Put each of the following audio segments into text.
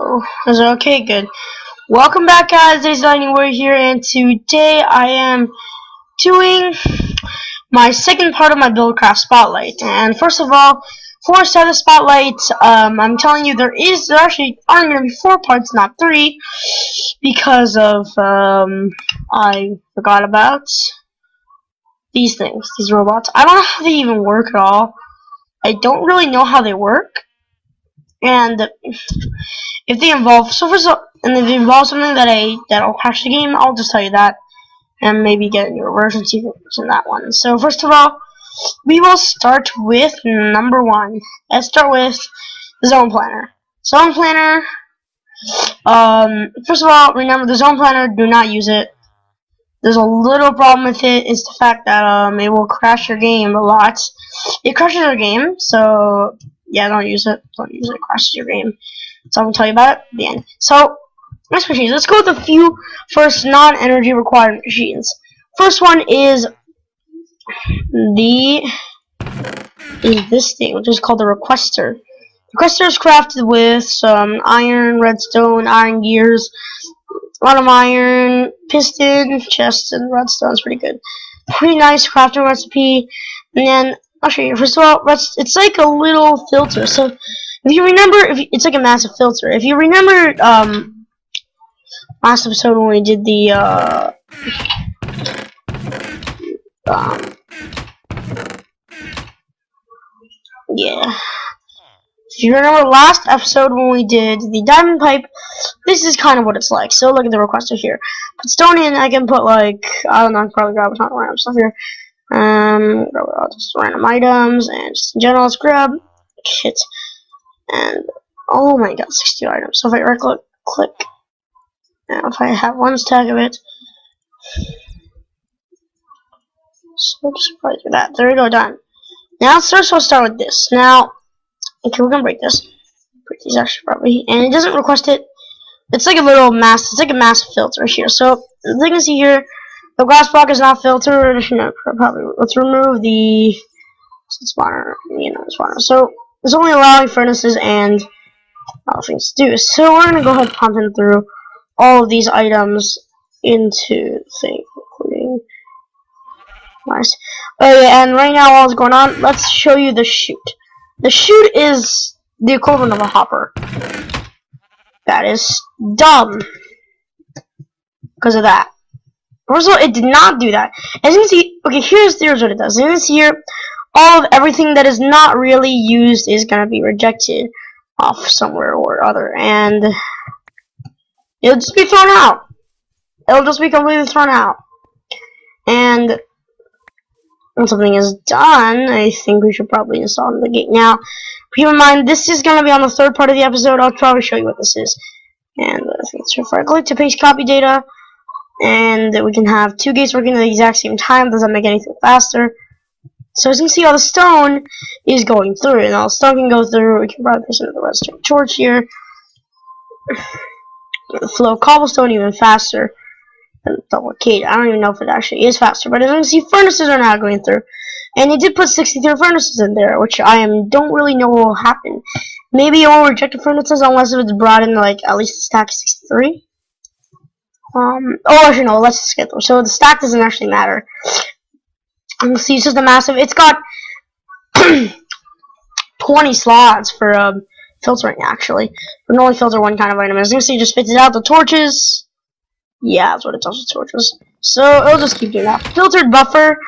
Hello. Is it okay? Good. Welcome back, guys. Days Lightning Warrior here, and today I am doing my second part of my Buildcraft Spotlight. And first of all, before I start the Spotlight, I'm telling you there actually aren't going to be 4 parts, not 3, because of I forgot about these things, these robots. I don't know how they even work at all. I don't really know how they work. And if they involve if they involve something that'll crash the game, I'll just tell you that, and maybe get a newer version so you can use that one. So first of all, we will start with number 1. Let's start with the Zone Planner. Zone Planner. First of all, remember the Zone Planner. Do not use it. There's a little problem with it. Is the fact that it will crash your game a lot. It crashes your game, so yeah, don't use it. Don't use it. It crashes your game. So I'm gonna tell you about it at the end. So next machines. Let's go with a few first non-energy required machines. First one is this thing, which is called the Requester. The Requester is crafted with some iron, redstone, iron gears, a lot of iron, piston, chest, and redstone. It's pretty good. Pretty nice crafting recipe. And then I'll show you. First of all, it's like a little filter. So if you remember, it's like a massive filter. If you remember, last episode when we did the yeah. If you remember last episode when we did the diamond pipe, this is kind of what it's like. So look at the requester here. Put stone in. I can put like, I don't know, I can probably grab a ton of random stuff here. Just random items and just in general, let's grab shit. And oh my god, 60 items. So if I right click, now if I have 1 stack of it, so just probably do that. There we go, done. Now we'll start with this. Now, okay, we're gonna break this. Break these actually probably, and it doesn't request it. It's like a little mass. It's like a massive filter here. So the thing is here. The glass block is not filtered. Probably let's remove the spawner. Spawner. So it's only allowing furnaces and other things to do. So we're gonna go ahead and pump in through all of these items into the thing, including nice. Oh yeah, and right now while it's going on, let's show you the chute. The chute is the equivalent of a hopper. That is dumb because of that. First of all, it did not do that. As you can see, okay, here's what it does. As you can see here, all of everything that is not really used is gonna be rejected off somewhere or other, and it'll just be thrown out. It'll just be completely thrown out. And when something is done, I think we should probably install the gate. Now, keep in mind, this is gonna be on the 3rd part of the episode. I'll probably show you what this is. And I think it's if I click to paste copy data. And we can have 2 gates working at the exact same time. Doesn't make anything faster. So as you can see, all the stone is going through, and all the stone can go through. We can probably place another redstone torch here. Flow cobblestone even faster than double gate. I don't even know if it actually is faster, but as you can see, furnaces are now going through. And it did put 63 furnaces in there, which don't really know what will happen. Maybe it will reject the furnaces unless it's brought in like at least a stack of 63. Actually no, let's just get through. So the stack doesn't actually matter. You see, it's just a massive. It's got 20 slots for filtering actually. But only filter one kind of item. As you can see, it just spits it out. The torches. Yeah, that's what it does with torches. So it'll just keep doing that. Filtered buffer.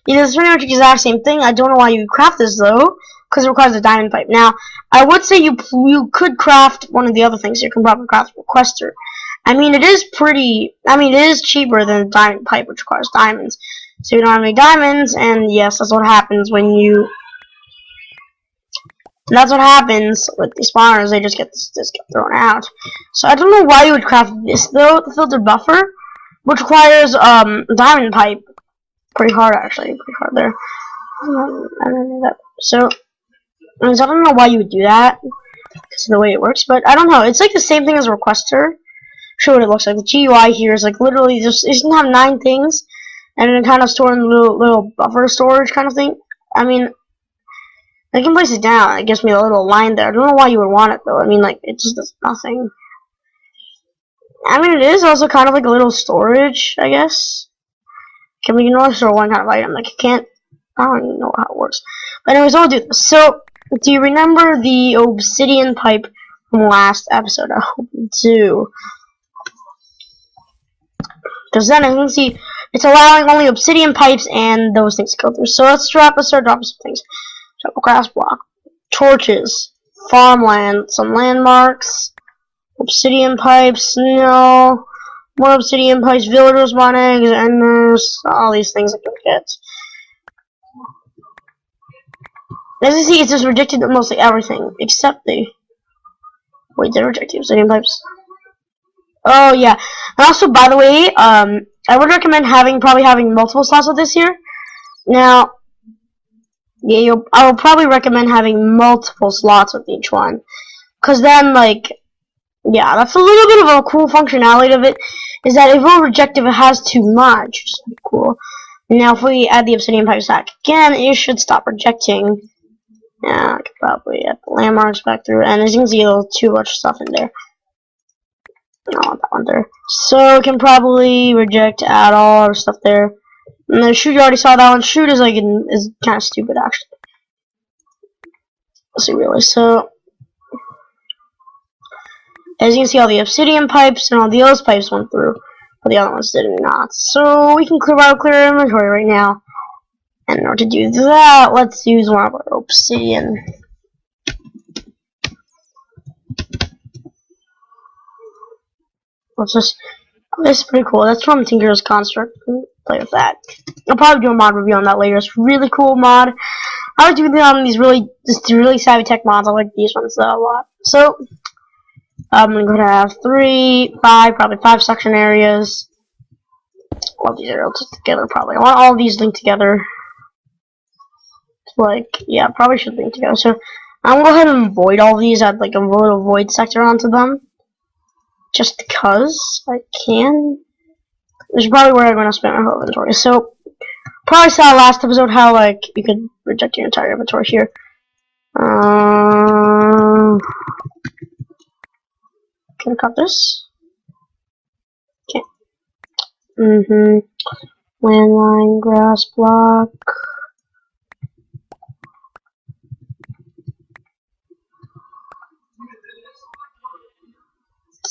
It is pretty much the exact same thing. I don't know why you craft this though, because it requires a diamond pipe. Now, I would say you could craft one of the other things. You can probably craft a requester. I mean, it is cheaper than a diamond pipe, which requires diamonds. So you don't have any diamonds, and yes, that's what happens when you. That's what happens with these spawners. They just get thrown out. So I don't know why you would craft this though, the filtered buffer, which requires diamond pipe. Pretty hard actually, pretty hard there. I don't know that. So I don't know why you would do that because of the way it works, but I don't know. It's like the same thing as a requester. Show what it looks like. The GUI here is like literally just it doesn't have 9 things, and then kind of storing little buffer storage kind of thing. I mean, I can place it down. It gives me a little line there. I don't know why you would want it though. I mean, like, it just does nothing. I mean, it is also kind of like a little storage, I guess. Can we can only store one kind of item? Like, I don't even know how it works. But anyways, I'll do this. So, do you remember the obsidian pipe from last episode? I hope you do. Because then, as you can see, it's allowing only obsidian pipes and those things to go through. So let's start dropping some things. Drop a grass block, torches, farmland, some landmarks, obsidian pipes, no, more obsidian pipes, villagers want eggs, and there's all these things I can get. As you see, it's just rejected mostly everything, except the... Wait, they rejected obsidian pipes. Oh, yeah. And also, by the way, I would recommend probably having multiple slots with this here. Now, yeah, I would probably recommend having multiple slots with each one. Because then, like, yeah, that's a little bit of a cool functionality of it, is that it will reject if it has too much, which is cool. Now, if we add the obsidian pipes back again, it should stop rejecting. Yeah, I could probably add the landmarks back through, and as you can see, there's too much stuff in there. I don't want that one there. So, it can probably add all our stuff there. And the shoot, you already saw that one. Shoot is is kind of stupid, actually. Let's see, really. So, as you can see, all the obsidian pipes and all the other pipes went through, but the other ones did not. So, we can clear our inventory right now. And in order to do that, let's use one of our obsidian. This is pretty cool. That's from Tinker's Construct. Play with that. I'll probably do a mod review on that later. It's a really cool mod. I would do that on these really savvy tech mods. I like these ones a lot. So I'm gonna go ahead and have probably five section areas. All these areas together probably. I want all these linked together. Like, yeah, probably should link together. So I'm gonna go ahead and void all these, add like a little void sector onto them. Just because I can. This is probably where I'm gonna spend my whole inventory. So probably saw last episode how like you could reject your entire inventory here. Can I cut this? Okay. Landline, grass block.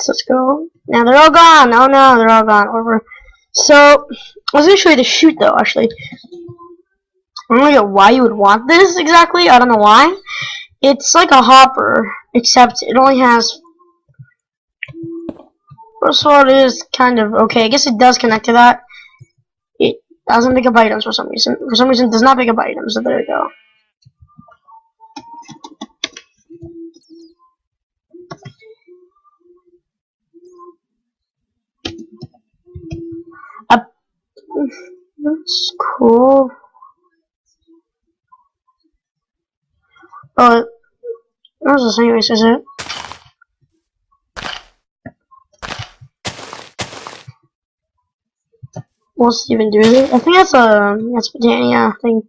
Let's go. Now they're all gone. Oh no, they're all gone. Over. So I was gonna show you the chute though. Actually, I don't know why you would want this exactly. I don't know why. It's like a hopper, except it only has. First of all, it is kind of okay. I guess it does connect to that. It doesn't pick up items for some reason. For some reason, it does not pick up items. So there you go. That's cool. Oh, that's the same race, is it? What's even do it? I think that's Britannia. I think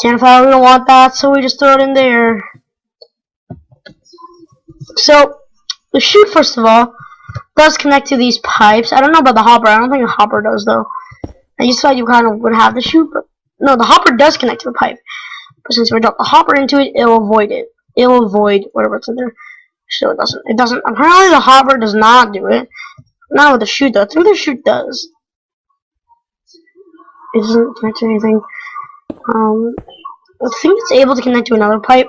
Tanfile, we don't want that, so we just throw it in there. So the chute, first of all, does connect to these pipes. I don't know about the hopper. I don't think the hopper does though. I just thought you kind of would have the chute, but no, the hopper does connect to the pipe. But since we drop the hopper into it, it will avoid it. It will avoid whatever's in there. So it doesn't. It doesn't. Apparently, the hopper does not do it. Not with the chute though. I think the chute does. It doesn't connect to anything. I think it's able to connect to another pipe.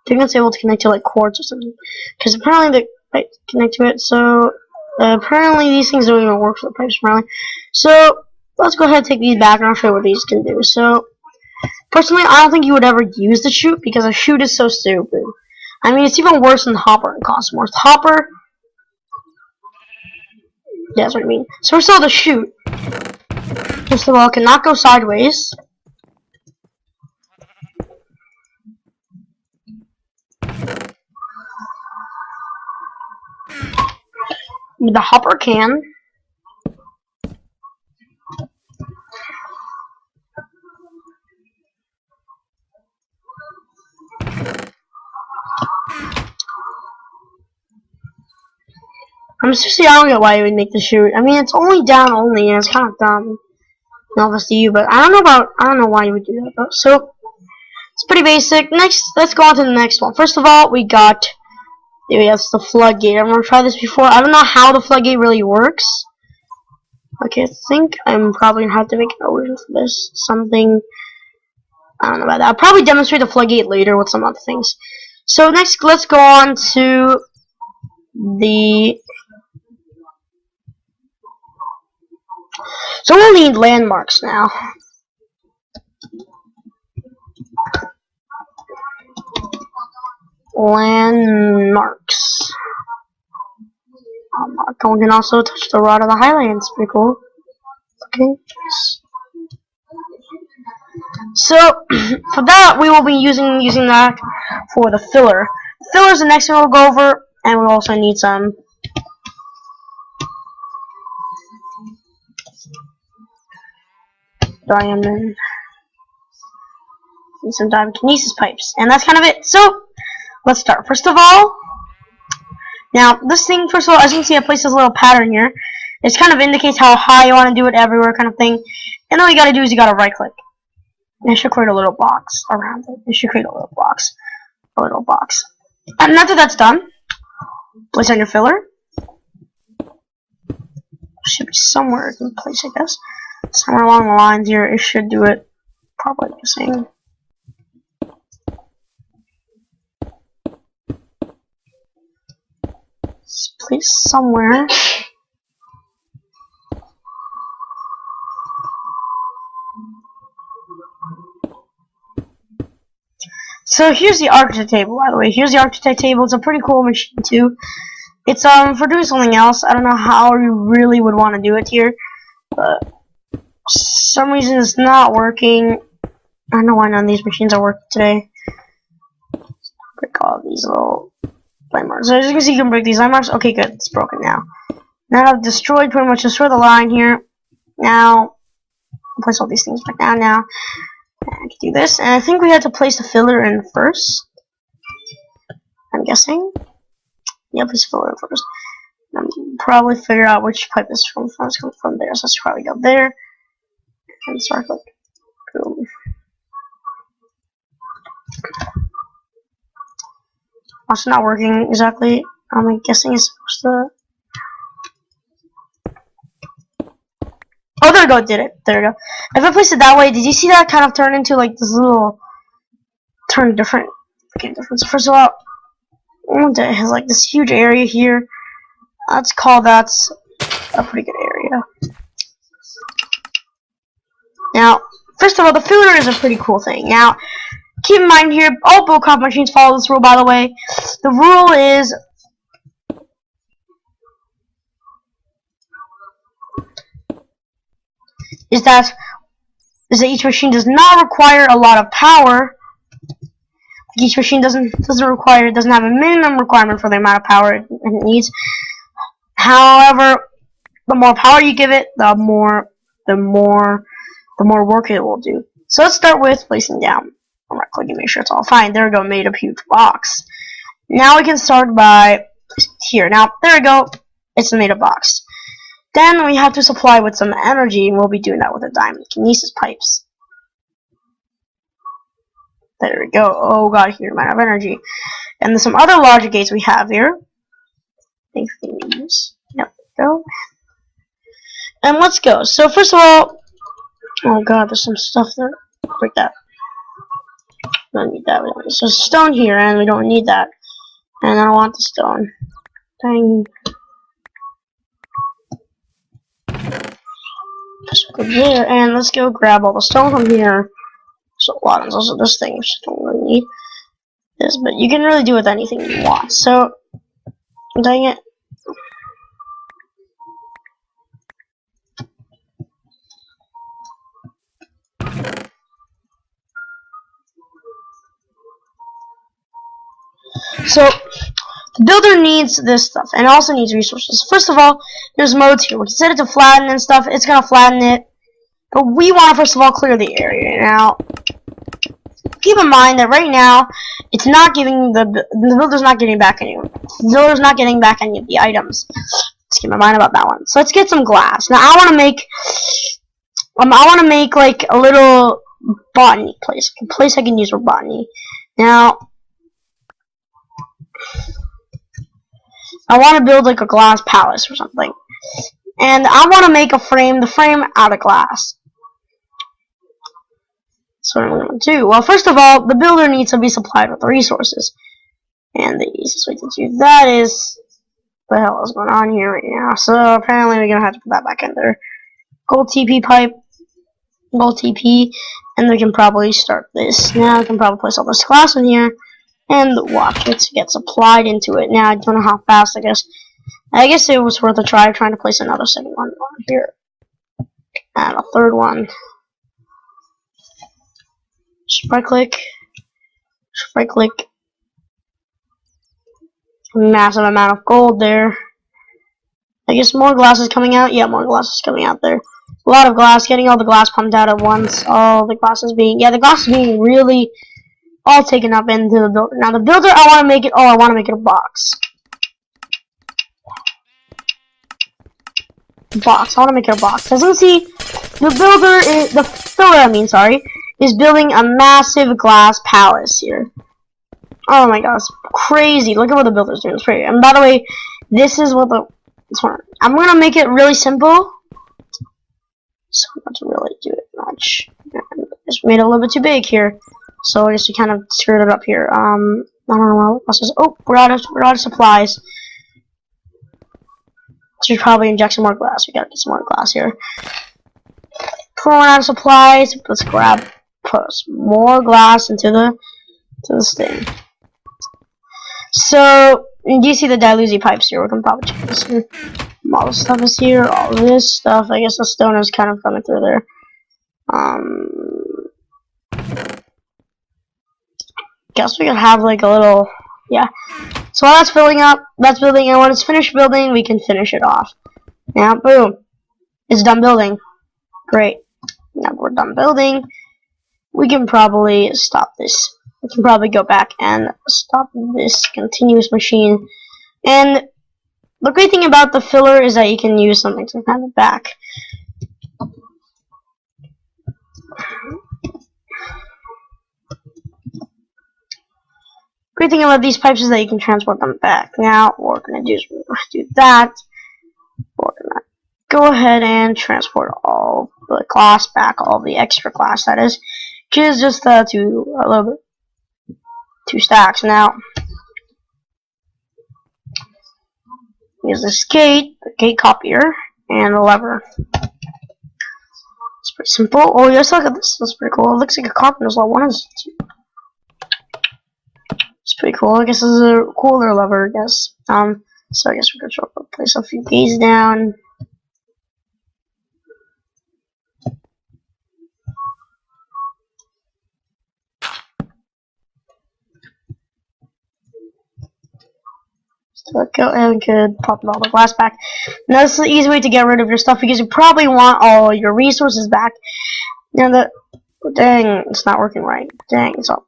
I think it's able to connect to like quartz or something. Because apparently the pipes connect to it. So apparently these things don't even work for the pipes apparently. So let's go ahead and take these back and I'll show you what these can do. So personally, I don't think you would ever use the chute because the chute is so stupid. I mean, it's even worse than the hopper in Cosmos. Hopper, yeah, that's what I mean. So first of all, the chute, first of all, cannot go sideways. The hopper can. Seriously, I don't get why you would make the chute. I mean, it's only down only, and it's kind of dumb. Novice to you, but I don't know why you would do that though. So it's pretty basic. Next, let's go on to the next one. First of all, we have the floodgate. I'm gonna try this before. I don't know how the floodgate really works. Okay, I think I'm probably gonna have to make an origin for this. Something, I don't know about that. I'll probably demonstrate the floodgate later with some other things. So next, let's go on to the. So we'll need landmarks now. Landmarks. We can also touch the rod of the Highlands. Pretty cool. Okay. So for that, we will be using that for the filler. The filler is the next thing we'll go over, and we'll also need some. Diamond. And some diamond kinesis pipes. And that's kind of it. So, let's start. First of all, now, this thing, first of all, as you can see, I placed this little pattern here. It kind of indicates how high you want to do it everywhere kind of thing. And all you gotta do is you gotta right click. And it should create a little box around it. It should create a little box. And after that's done, place on your filler. Should be somewhere in place, I guess. Somewhere along the lines here, it should do it. Probably the same. It's placed somewhere. So here's the architect table, by the way. Here's the architect table. It's a pretty cool machine too. It's for doing something else. I don't know how you really would want to do it here, but for some reason it's not working. I don't know why none of these machines are working today. Break all these little landmarks. So as you can see, you can break these landmarks. Okay, good. It's broken now. Now I've pretty much destroyed the line here. Now, I'll place all these things back down now. I can do this, and I think we have to place the filler in first. I'm guessing. Yeah, place the filler in first. And probably figure out which pipe this is from. It's coming from there, so let's probably go there. And start like boom. Also not working exactly. I'm guessing it's supposed to. Oh, there we go. Did it? There we go. If I place it that way, did you see that kind of turn into like this little different? Okay, different. So first of all, it has like this huge area here. Let's call that a pretty good area. Now, first of all, the filler is a pretty cool thing. Now, keep in mind here, all Buildcraft machines follow this rule, by the way. The rule is that each machine does not require a lot of power. Each machine doesn't have a minimum requirement for the amount of power it needs. However, the more power you give it, the more work it will do. So let's start with placing down. I'm right clicking, make sure it's all fine. There we go, made a huge box. Now we can start by here. Now there we go, it's made a box. Then we have to supply with some energy, and we'll be doing that with the diamond kinesis pipes. There we go. Oh god, here amount of energy. And there's some other logic gates we have here. Yep, there we go. And let's go. So first of all, oh god, there's some stuff there. Break that. We don't need that. There's a stone here, and we don't need that. And I don't want the stone. Dang. Just go there, and let's go grab all the stone from here. So a lot of those are this thing, which I don't really need this, but you can really do with anything you want. So, dang it. So, the builder needs this stuff, and also needs resources. First of all, there's modes here. We can set it to flatten and stuff. It's going to flatten it. But we want to, first of all, clear the area. Now, keep in mind that right now, it's not giving the builder's not getting back any. The builder's not getting back any of the items. keep my mind about that one. So let's get some glass. Now I want to make like a little botany place, a place I can use for botany. Now I want to build like a glass palace or something, and I want to make the frame out of glass. So what I'm going to do, well, first of all, the builder needs to be supplied with the resources, and the easiest way to do that is, what the hell is going on here right now? So apparently we're going to have to put that back in there. Gold TP pipe, gold TP, and we can probably start this. Now I can probably place all this glass in here, and watch it get supplied into it. Now I don't know how fast, I guess it was worth a try trying to place another second one here. And a third one. Just right click. Massive amount of gold there. I guess more glass is coming out. Yeah, more glass is coming out there. A lot of glass. Getting all the glass pumped out at once. All the glass is being, the glass is being really all taken up into the builder. Now the builder, I want to make it a box. I want to make it a box. As you can see, the filler, is building a massive glass palace here. Oh my gosh, crazy! Look at what the builder's doing. It's pretty. And by the way, this is what I'm gonna make it really simple. So not to really do it much. Just made it a little bit too big here. So I guess we kind of screwed it up here. I don't know what else. Oh, we're out of supplies. So we probably inject some more glass. We gotta get some more glass here. Pulling out of supplies. Let's put more glass into this thing. So do you see the Dilusi pipes here? We can probably check this here. All this stuff is here. All this stuff. I guess the stone is kind of coming through there. Guess we could have like a little, yeah. So while that's building up, and when it's finished building, we can finish it off. Now, boom, it's done building. Great. Now we're done building. We can probably stop this. We can probably go back and stop this continuous machine. And the great thing about the filler is that you can use something to have it back. Great thing about these pipes is that you can transport them back. Now, what we're going to do is we're going to do that. We're going to go ahead and transport all the glass back, all the extra glass, that is. Which is just two stacks. Now, use this gate, the gate copier, and a lever. It's pretty simple. Oh, yes, look at this. That's pretty cool. It looks like a carpenter's level. What is it? It's pretty cool. I guess this is a cooler lever, I guess. So I guess we could place a few gates down. So go ahead and could pop all the glass back. Now this is the easy way to get rid of your stuff because you probably want all your resources back. Now dang, it's not working right. Dang, it's all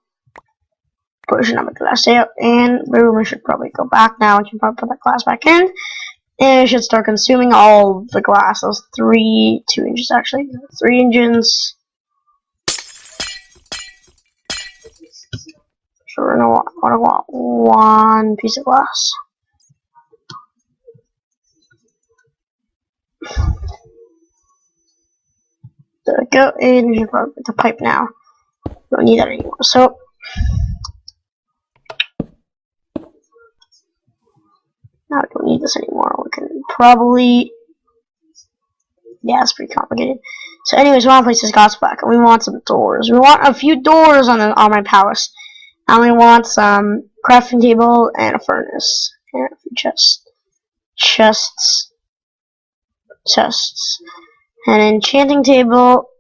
pushing up the glass out, and boom, we should probably go back now. We can probably put that glass back in, and it should start consuming all the glass. Those 2 inches actually, 3 engines. So we're gonna want 1 piece of glass. There we go, and we should probably put the pipe now. Don't need that anymore. So now I don't need this anymore. We can probably, yeah, it's pretty complicated. So anyways, we want to place this glass back, and we want some doors. We want a few doors on my palace. And we want some crafting table and a furnace. And a few chests. And an enchanting table.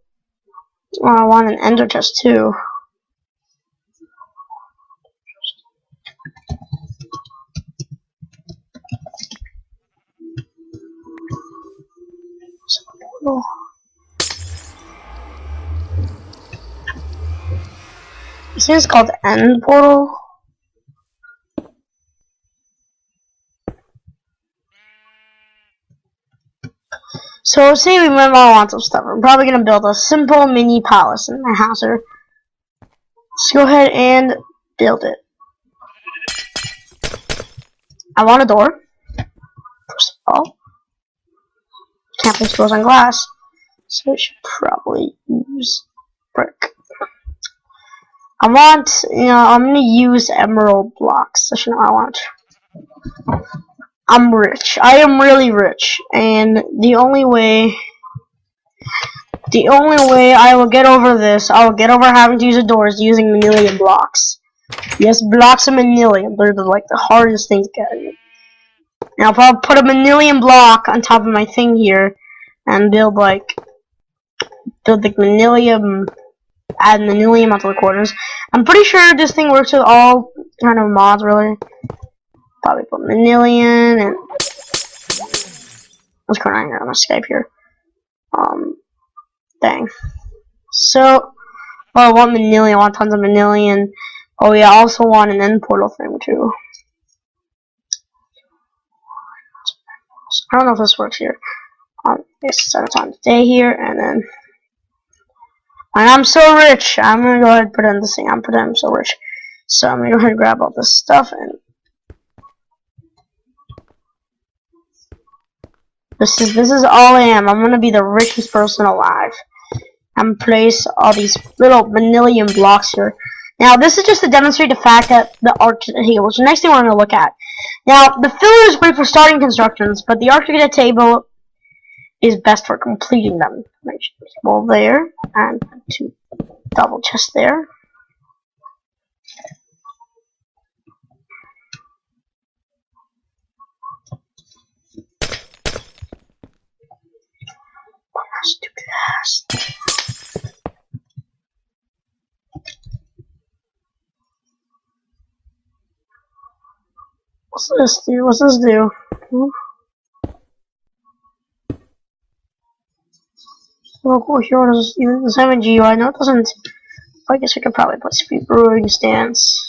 I want an ender chest too. This is called End Portal. So say we might want some stuff. I'm probably gonna build a simple mini palace in my house here. Let's go ahead and build it. I want a door. First of all, can't place doors on glass, so we should probably use brick. I want, I'm gonna use emerald blocks. That's what I want. I'm rich. I am really rich, and the only way I will get over this, I will get over having to use a door is using manilium blocks. Yes, blocks of manilium. They're like the hardest thing to get. Now, if I'll put a manilium block on top of my thing here and build like manilium, add manilium onto the corners. I'm pretty sure this thing works with all kind of mods, really. Probably put manilium and what's going on here on my Skype here? Dang. So, I want manilium. I want tons of manilium. Oh yeah, I also want an end portal thing too. I don't know if this works here. Set a time today here, and I'm so rich. I'm gonna go ahead and put in this thing. I'm so rich. So I'm gonna go ahead and grab all this stuff, and this is all I am. I'm gonna be the richest person alive. I'm place all these little manilium blocks here. Now this is just to demonstrate the fact that the architect table, which is the next thing we're gonna look at. Now the filler is great for starting constructions, but the architect table is best for completing them. Make sure there's a wall there and two double chests there. Let's do this. What's this do? What's this do? Local heroes use the 7 GUI. No, it doesn't. I guess we could probably put speed brewing stance.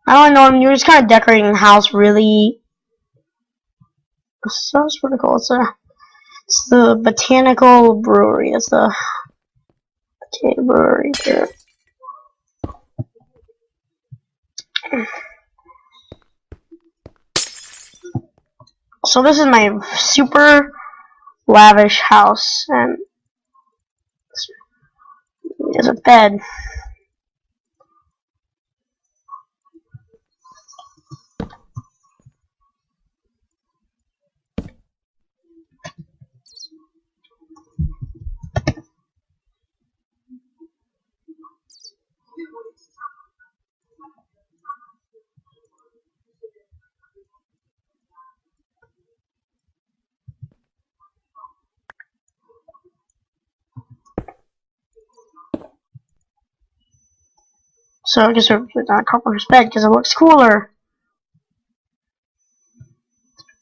I don't know. You're just kind of decorating the house really. So it's pretty cool. It's the botanical brewery. It's the botanical brewery here. So this is my super lavish house, and there's a bed. So I guess we're putting on a carpenter's bed because it looks cooler.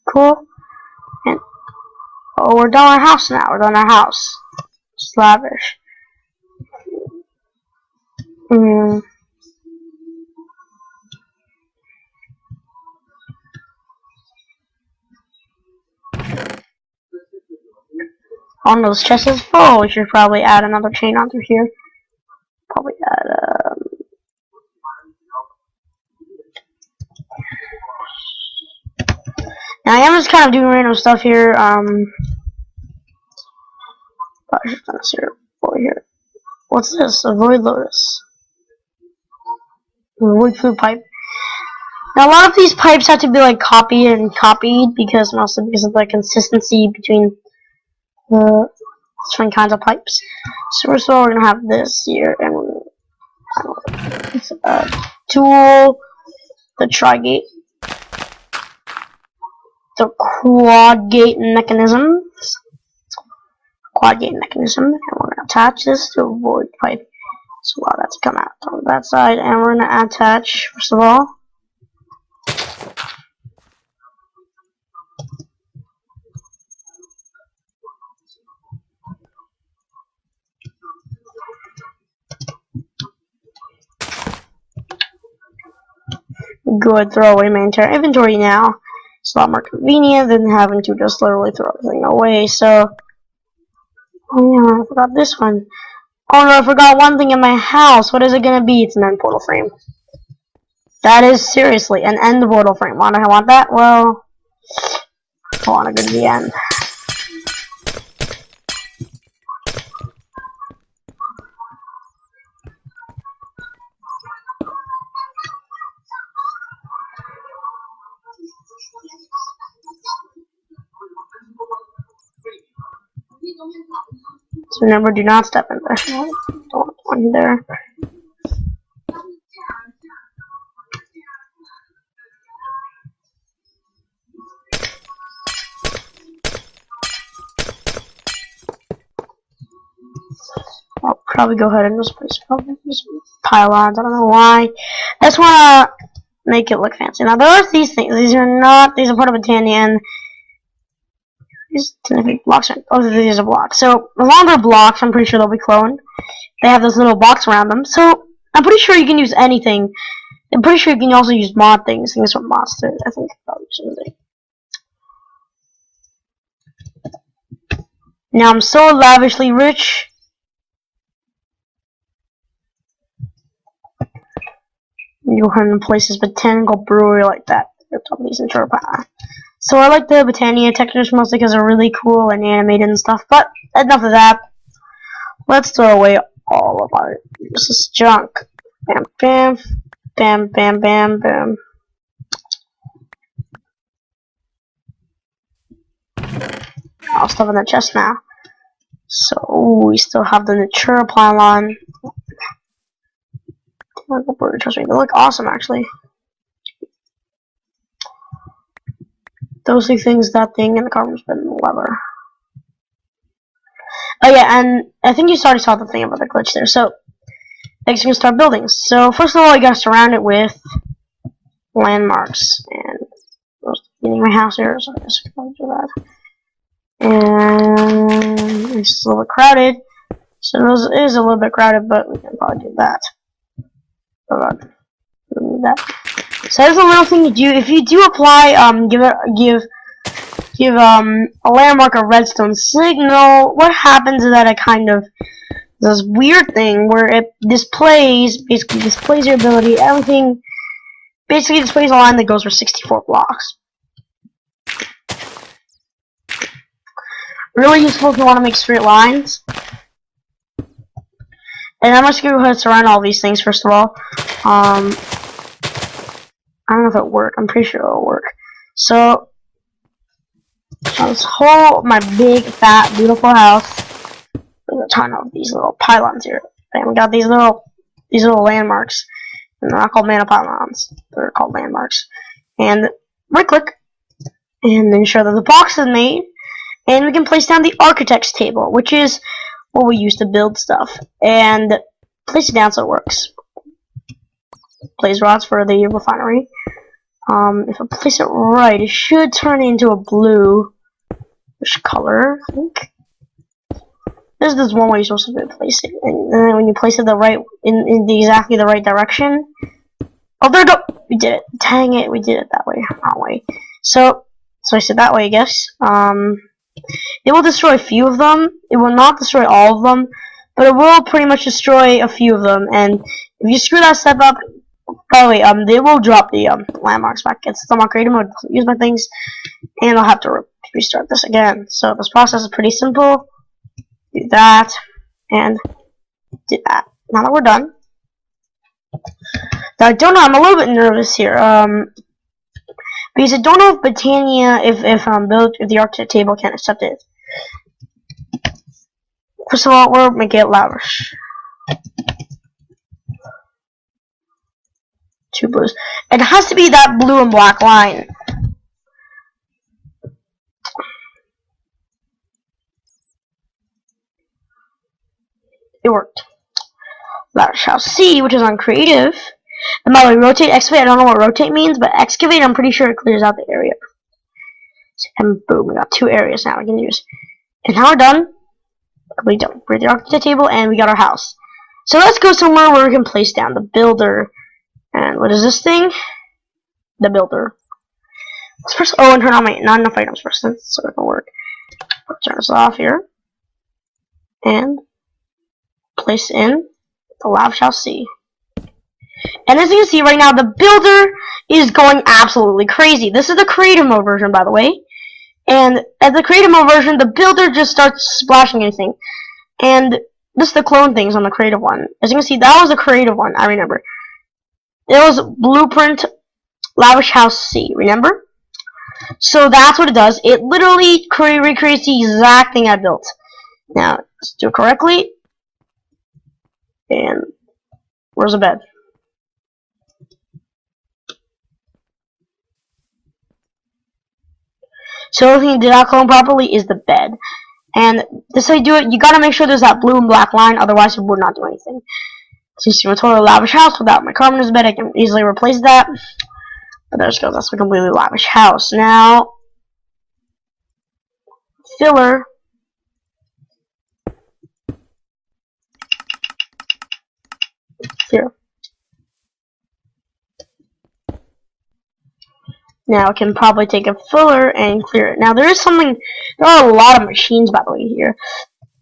Cool. And oh, we're done our house now. We're done our house. It's lavish. On those chests is full. We should probably add another chain onto here. Probably add Now I am just kind of doing random stuff here. Probably should done this here over here. What's this? A void lotus. A void food pipe. Now a lot of these pipes have to be like copied because mostly because of the consistency between the different kinds of pipes. So first of all, we're gonna have this here, and it's a tool, the tri-gate, the quad gate mechanism, and we're gonna attach this to a void pipe. So allow that to come out on that side, and we're gonna attach first of all Good, throw away my entire inventory now. It's a lot more convenient than having to just literally throw everything away. So, oh yeah, I forgot this one. Oh no, I forgot one thing in my house. What is it gonna be? It's an end portal frame. That is seriously an end portal frame. Why do I want that? Well, I want to go to the end. So remember, do not step in there. Don't want you there. I'll probably go ahead and just place pylons. I don't know why. I just want to make it look fancy. Now, there are these things. These are part of Britannia, and these blocks are, oh, these are blocks. So, as long as they're blocks, I'm pretty sure they'll be cloned. They have this little box around them. So, I'm pretty sure you can use anything. I'm pretty sure you can also use mod things. Things from mods, I think. Now, I'm so lavishly rich. You go ahead and place this botanical brewery like that. So I like the Britannia textures mostly because they're really cool and animated and stuff. But enough of that. Let's throw away all of our useless junk. Bam, bam, bam, bam, bam, bam. I'll stuff in the chest now. So we still have the Natura pylon. Trust me, they look awesome actually. Those two things, that thing, and the carbon spin and the lever. Oh yeah, and I think you already saw the thing about the glitch there. So next, we're gonna start building. So first of all, you gotta surround it with landmarks. And I was getting my house here, so I guess I can do that. And it's a little bit crowded. So it is a little bit crowded, but we can probably do that. So there's a little thing to do. If you do apply, give a landmark a redstone signal. What happens is that it kind of this weird thing where it basically displays your ability. Everything basically displays a line that goes for 64 blocks. Really useful if you want to make straight lines. And I'm just going to go ahead and surround all these things first of all. I don't know if it'll work. I'm pretty sure it'll work. So this whole my big, fat, beautiful house. There's a ton of these little pylons here. And we got these little landmarks. And they're not called mana pylons. They're called landmarks. And right click and ensure that the box is made. And we can place down the architect's table, which is what we use to build stuff. And place it down so it works. Blaze rods for the refinery. If I place it right, it should turn into a blue. Which color? I think. There's this one way you're supposed to place it, and then when you place it in exactly the right direction. Oh, there we go. We did it. Dang it, we did it that way, wrong way. So I said that way, I guess. It will destroy a few of them. It will not destroy all of them, but it will pretty much destroy a few of them. And if you screw that step up, by the way, they will drop the landmarks back. It's still not creative mode. Use my things, and I'll have to restart this again. So this process is pretty simple. Do that, and do that. Now that we're done. Now I don't know. I'm a little bit nervous here. Because I don't know if Britannia, if the architect table can't accept it. First of all, we'll make it lavish. 2 blues. It has to be that blue and black line. It worked. Lavish house C, which is on creative. And by the way, rotate, excavate, I don't know what rotate means, but excavate, I'm pretty sure it clears out the area. And boom, we got 2 areas now we can use. And now we're done. We're done. We're at the architect table, and we got our house. So let's go somewhere where we can place down the builder. And what is this thing? the builder. Let's press O and turn on my not enough items first, so it will work. Turn this off here. And place in the Lavish House C. And as you can see right now, the builder is going absolutely crazy. This is the creative mode version, by the way. And at the creative mode version, the builder just starts splashing anything. And this is the clone things on the creative one. As you can see, that was the creative one, I remember. It was Blueprint Lavish House C, remember? So that's what it does. It literally recreates the exact thing I built. Now, let's do it correctly. And where's the bed? So the only thing that did not clone properly is the bed. And this how you do it, you gotta make sure there's that blue and black line, otherwise it would not do anything. So you see my total lavish house without my carpenter's bed, I can easily replace that. But there it goes, that's a completely lavish house. Now, filler. Here. Now I can probably take a filler and clear it. Now there are a lot of machines, by the way, here.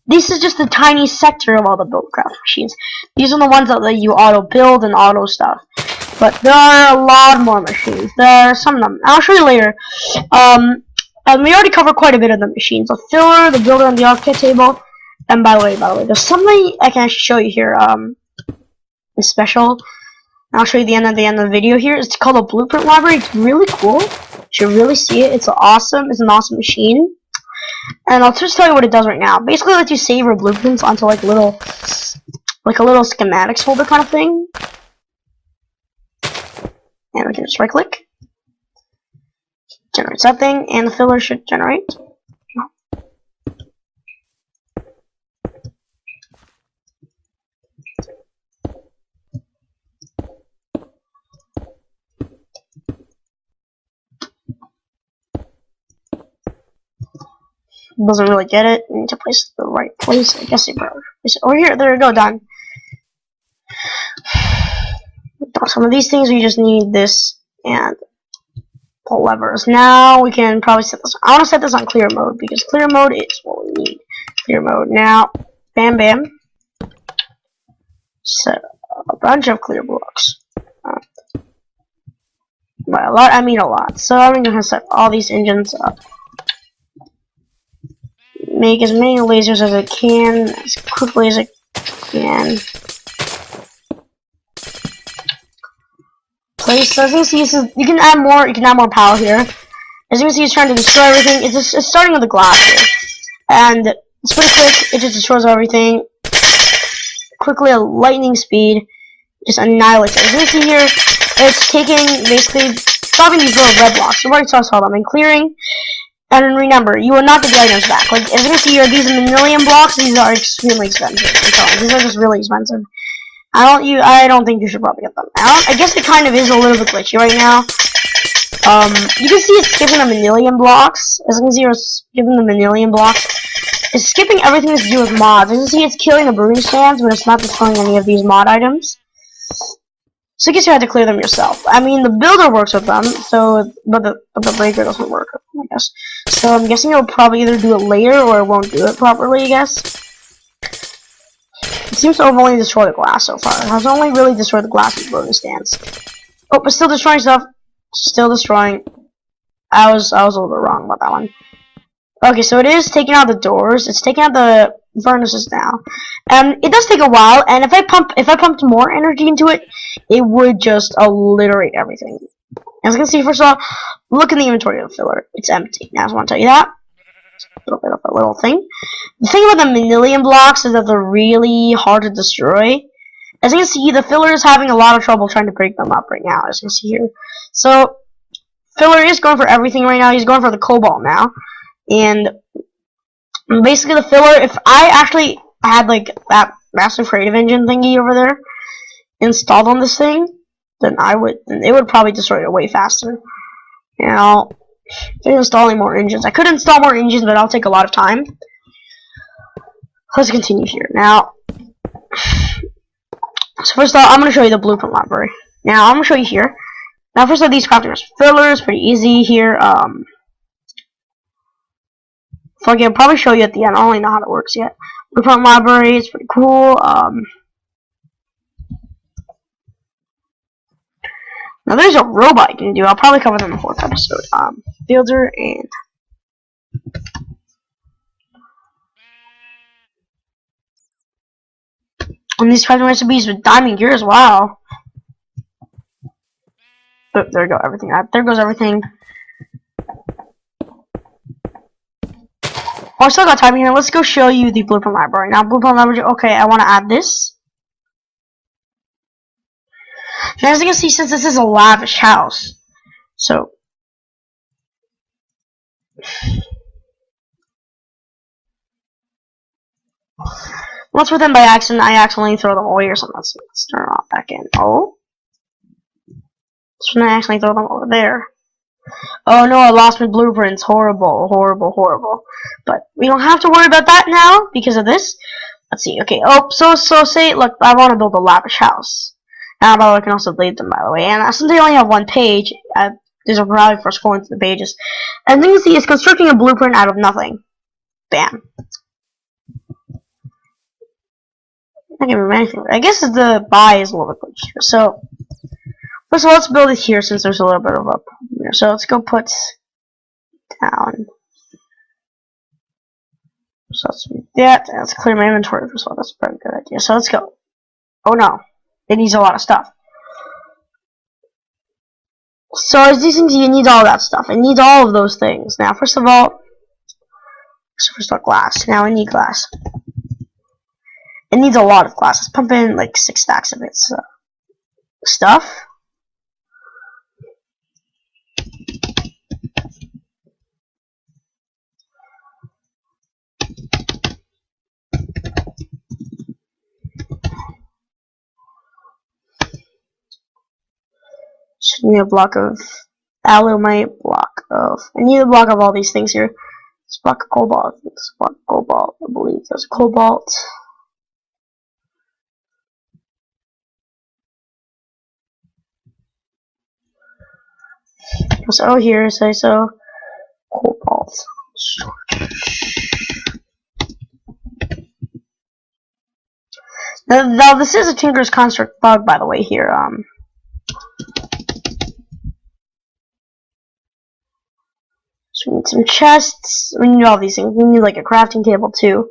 This is just a tiny sector of all the Buildcraft machines. These are the ones that let you auto build and auto stuff. But there are a lot more machines. There are some of them. I'll show you later. And we already covered quite a bit of the machines. The filler, the builder, and the architect table. And by the way, there's something I can actually show you here. It's special. I'll show you the end of the video here. It's called a blueprint library. It's really cool. You should really see it. It's an awesome machine. And I'll just tell you what it does right now. Basically, it lets you save your blueprints onto like a little schematics folder kind of thing. And we can just right click. Generates that thing, and the filler should generate. Doesn't really get it. We need to place it in the right place. I guess it probably place it over here. There we go, done. Some of these things we just need this and the levers. Now we can probably set this. I want to set this on clear mode because clear mode is what we need. Clear mode. Now, bam, bam. Set a bunch of clear blocks. By a lot, I mean a lot. So I'm gonna set all these engines up. Make as many lasers as I can, as quickly as I can. Place. So as you can see, you can add more. You can add more power here. As you can see, it's trying to destroy everything. It's starting with the glass here, and it's pretty quick. It just destroys everything quickly at lightning speed. Just annihilates it. As you can see here, it's taking basically stopping these little red blocks. I've already saw them in clearing. And remember, you will not get the items back. Like, as you can see here, these manilium blocks, these are extremely expensive. I'm telling you, these are just really expensive. I don't think you should probably get them. I guess it kind of is a little bit glitchy right now. You can see it's skipping the manilium blocks. As you can see, it's skipping the manilium blocks. It's skipping everything to do with mods. As you can see, it's killing the brewing stands, but it's not destroying any of these mod items. So I guess you have to clear them yourself. I mean, the builder works with them, so but the breaker doesn't work, I guess. So I'm guessing it'll probably either do it later or it won't do it properly, I guess. It seems to have only destroyed the glass so far. It has only really destroyed the glass with brewing stands. Oh, but still destroying stuff. Still destroying. I was a little bit wrong about that one. Okay, so it is taking out the doors. It's taking out the furnaces now. It does take a while, and if I pumped more energy into it, it would just obliterate everything. As you can see, first of all, look in the inventory of the filler. It's empty. Now I just want to tell you that. A little bit of a little thing. The thing about the manilium blocks is that they're really hard to destroy. As you can see, the filler is having a lot of trouble trying to break them up right now, as you can see here. So, filler is going for everything right now. He's going for the cobalt now. And basically the filler, if I actually had like that massive creative engine thingy over there installed on this thing, then it would probably destroy it way faster. Now, installing more engines. I could install more engines, but that'll take a lot of time. Let's continue here. Now, so first of all, I'm going to show you the blueprint library. Now, I'm going to show you here. Now, first of these crafting fillers, pretty easy here. I'll probably show you at the end. I don't really know how that works yet. Blueprint library is pretty cool. Now there's a robot you can do. I'll probably cover that in the 4th episode. Builder and these crafting recipes with diamond gears. Wow. Oh, there we go. Everything. There goes everything. Oh, I still got time here. Let's go show you the blueprint library. Now, blueprint library. Okay, I want to add this. And as you can see, since this is a lavish house, so once within by accident, I accidentally throw them away or something. Let's turn it off back in. Oh, so I accidentally throw them over there. Oh no, I lost my blueprints. Horrible, horrible, horrible. But we don't have to worry about that now because of this. Let's see. Okay. Oh, so say, look, I want to build a lavish house. Now, by the way, I can also delete them, by the way. And since they only have one page, there's a probably for scrolling through the pages. And the thing you see is constructing a blueprint out of nothing. Bam. I can't remember anything. I guess the buy is a little bit glitched here. So, first of all, let's build it here since there's a little bit of a problem here. So, let's go put down. So, let's do that. Let's clear my inventory first of all. That's a pretty good idea. So, let's go. Oh no. It needs a lot of stuff. So as these things, you need all that stuff. It needs all of those things. Now, first of all, glass. Now we need glass. It needs a lot of glass. Let's pump in like 6 stacks of its stuff. Should need a block of alumite, I need a block of all these things here. This block of cobalt, this block of cobalt, I believe there's cobalt. So here, say so, cobalt. Now this is a Tinker's Construct bug, by the way, here. So we need some chests. We need all these things. We need like a crafting table too.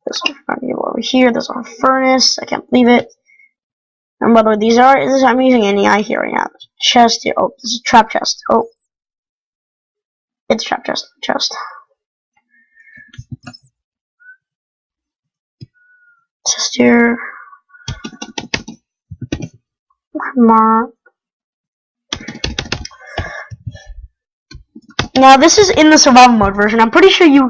There's a crafting table over here. There's a furnace. I can't believe it. And by the way, I'm using an AI here right now. Chest here. Oh, this is a trap chest. Oh, it's a trap chest. Chest here. Now this is in the survival mode version. I'm pretty sure you.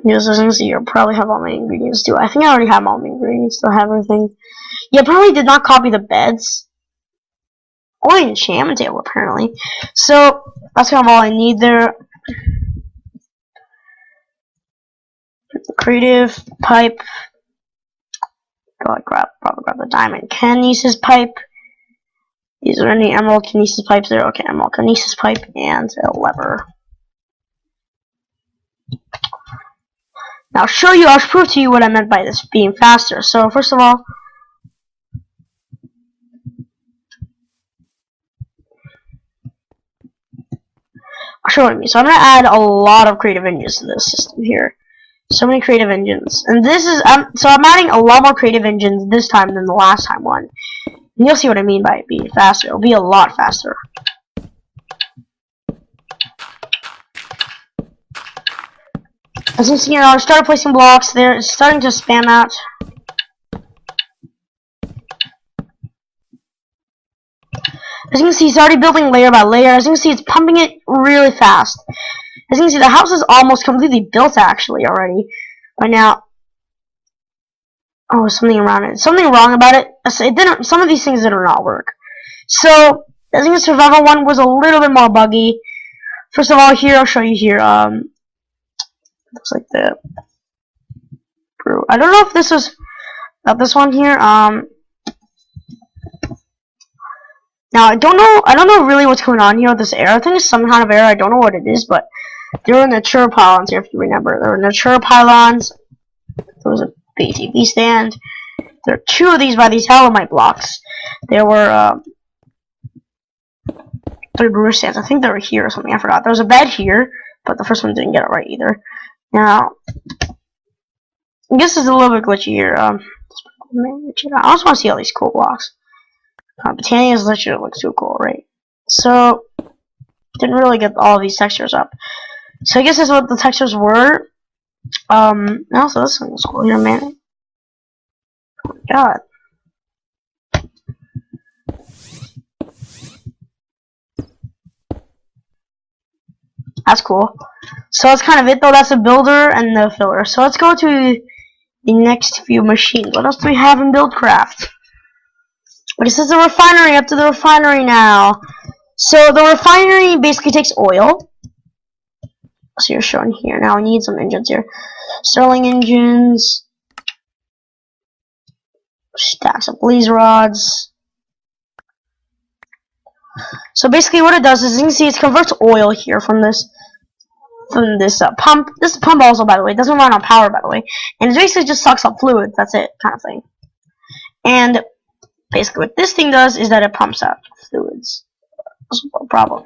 Yes, as you can see, you'll probably have all my ingredients too. I think I already have all my ingredients. Still have everything. Yeah, probably did not copy the beds. Or an enchantment table, apparently. So that's kind of all I need there. Creative pipe. Go probably grab the diamond kinesis pipe. Is there any emerald kinesis pipes there? Okay, emerald kinesis pipe and a lever. Now I'll prove to you what I meant by this being faster. So first of all, I'll show what I mean. So I'm gonna add a lot of creative engines to this system here. So many creative engines, and this is so I'm adding a lot more creative engines this time than the last time one. And you'll see what I mean by it being faster. It'll be a lot faster. As you can see, I started placing blocks there. It's starting to spam out. As you can see, it's already building layer by layer. As you can see, it's pumping it really fast. As you can see, the house is almost completely built actually already. By now. Oh, something around it. Something wrong about it. It didn't. Some of these things did not work. So, I think the survival one was a little bit more buggy. First of all, here I'll show you here. Looks like the brew. I don't know if this was this one here. Now I don't know really what's going on here with this error. I think it's some kind of error. I don't know what it is, but there were mature pylons here, if you remember. There were mature pylons. There was a BTV stand. There are 2 of these by these Halomite blocks. There were 3 brewer stands. I think they were here or something. I forgot. There was a bed here, but the first one didn't get it right either. Now, I guess it's a little bit glitchy here. I also want to see all these cool blocks. Botania's literally looks too cool, right? So, didn't really get all of these textures up. So I guess that's what the textures were. Also this one was cool here, man. Oh my god. That's cool. So that's kind of it though. That's the builder and the filler. So let's go to the next few machines. What else do we have in Buildcraft? This is the refinery. Up to the refinery now. So the refinery basically takes oil. So you're showing here. Now we need some engines here. Stirling engines. Stacks of blaze rods. So basically what it does is, you can see, it converts oil here from this pump. This pump also, by the way, doesn't run on power, by the way. And it basically just sucks up fluids. That's it, kind of thing. And basically what this thing does is that it pumps out fluids. That's no problem.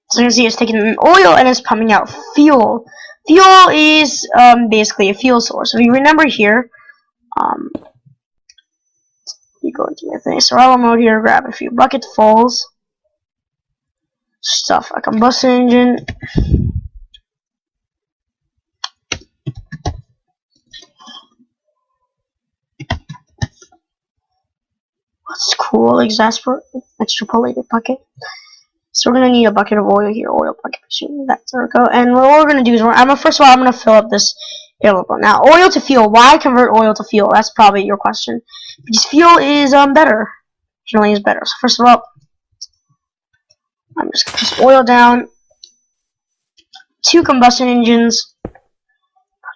So you can see it's taking an oil and it's pumping out fuel. Fuel is basically a fuel source. If you remember here, you go into my thing, survival mode here, grab a few bucketfuls, stuff a combustion engine. What's cool? Extrapolated bucket. So we're gonna need a bucket of oil here, oil bucket machine. That's where we go. And what we're gonna do is, first of all, I'm gonna fill up this air level. Now, oil to fuel. Why convert oil to fuel? That's probably your question. Because fuel is better. Generally, is better. So first of all, I'm just gonna put oil down. 2 combustion engines.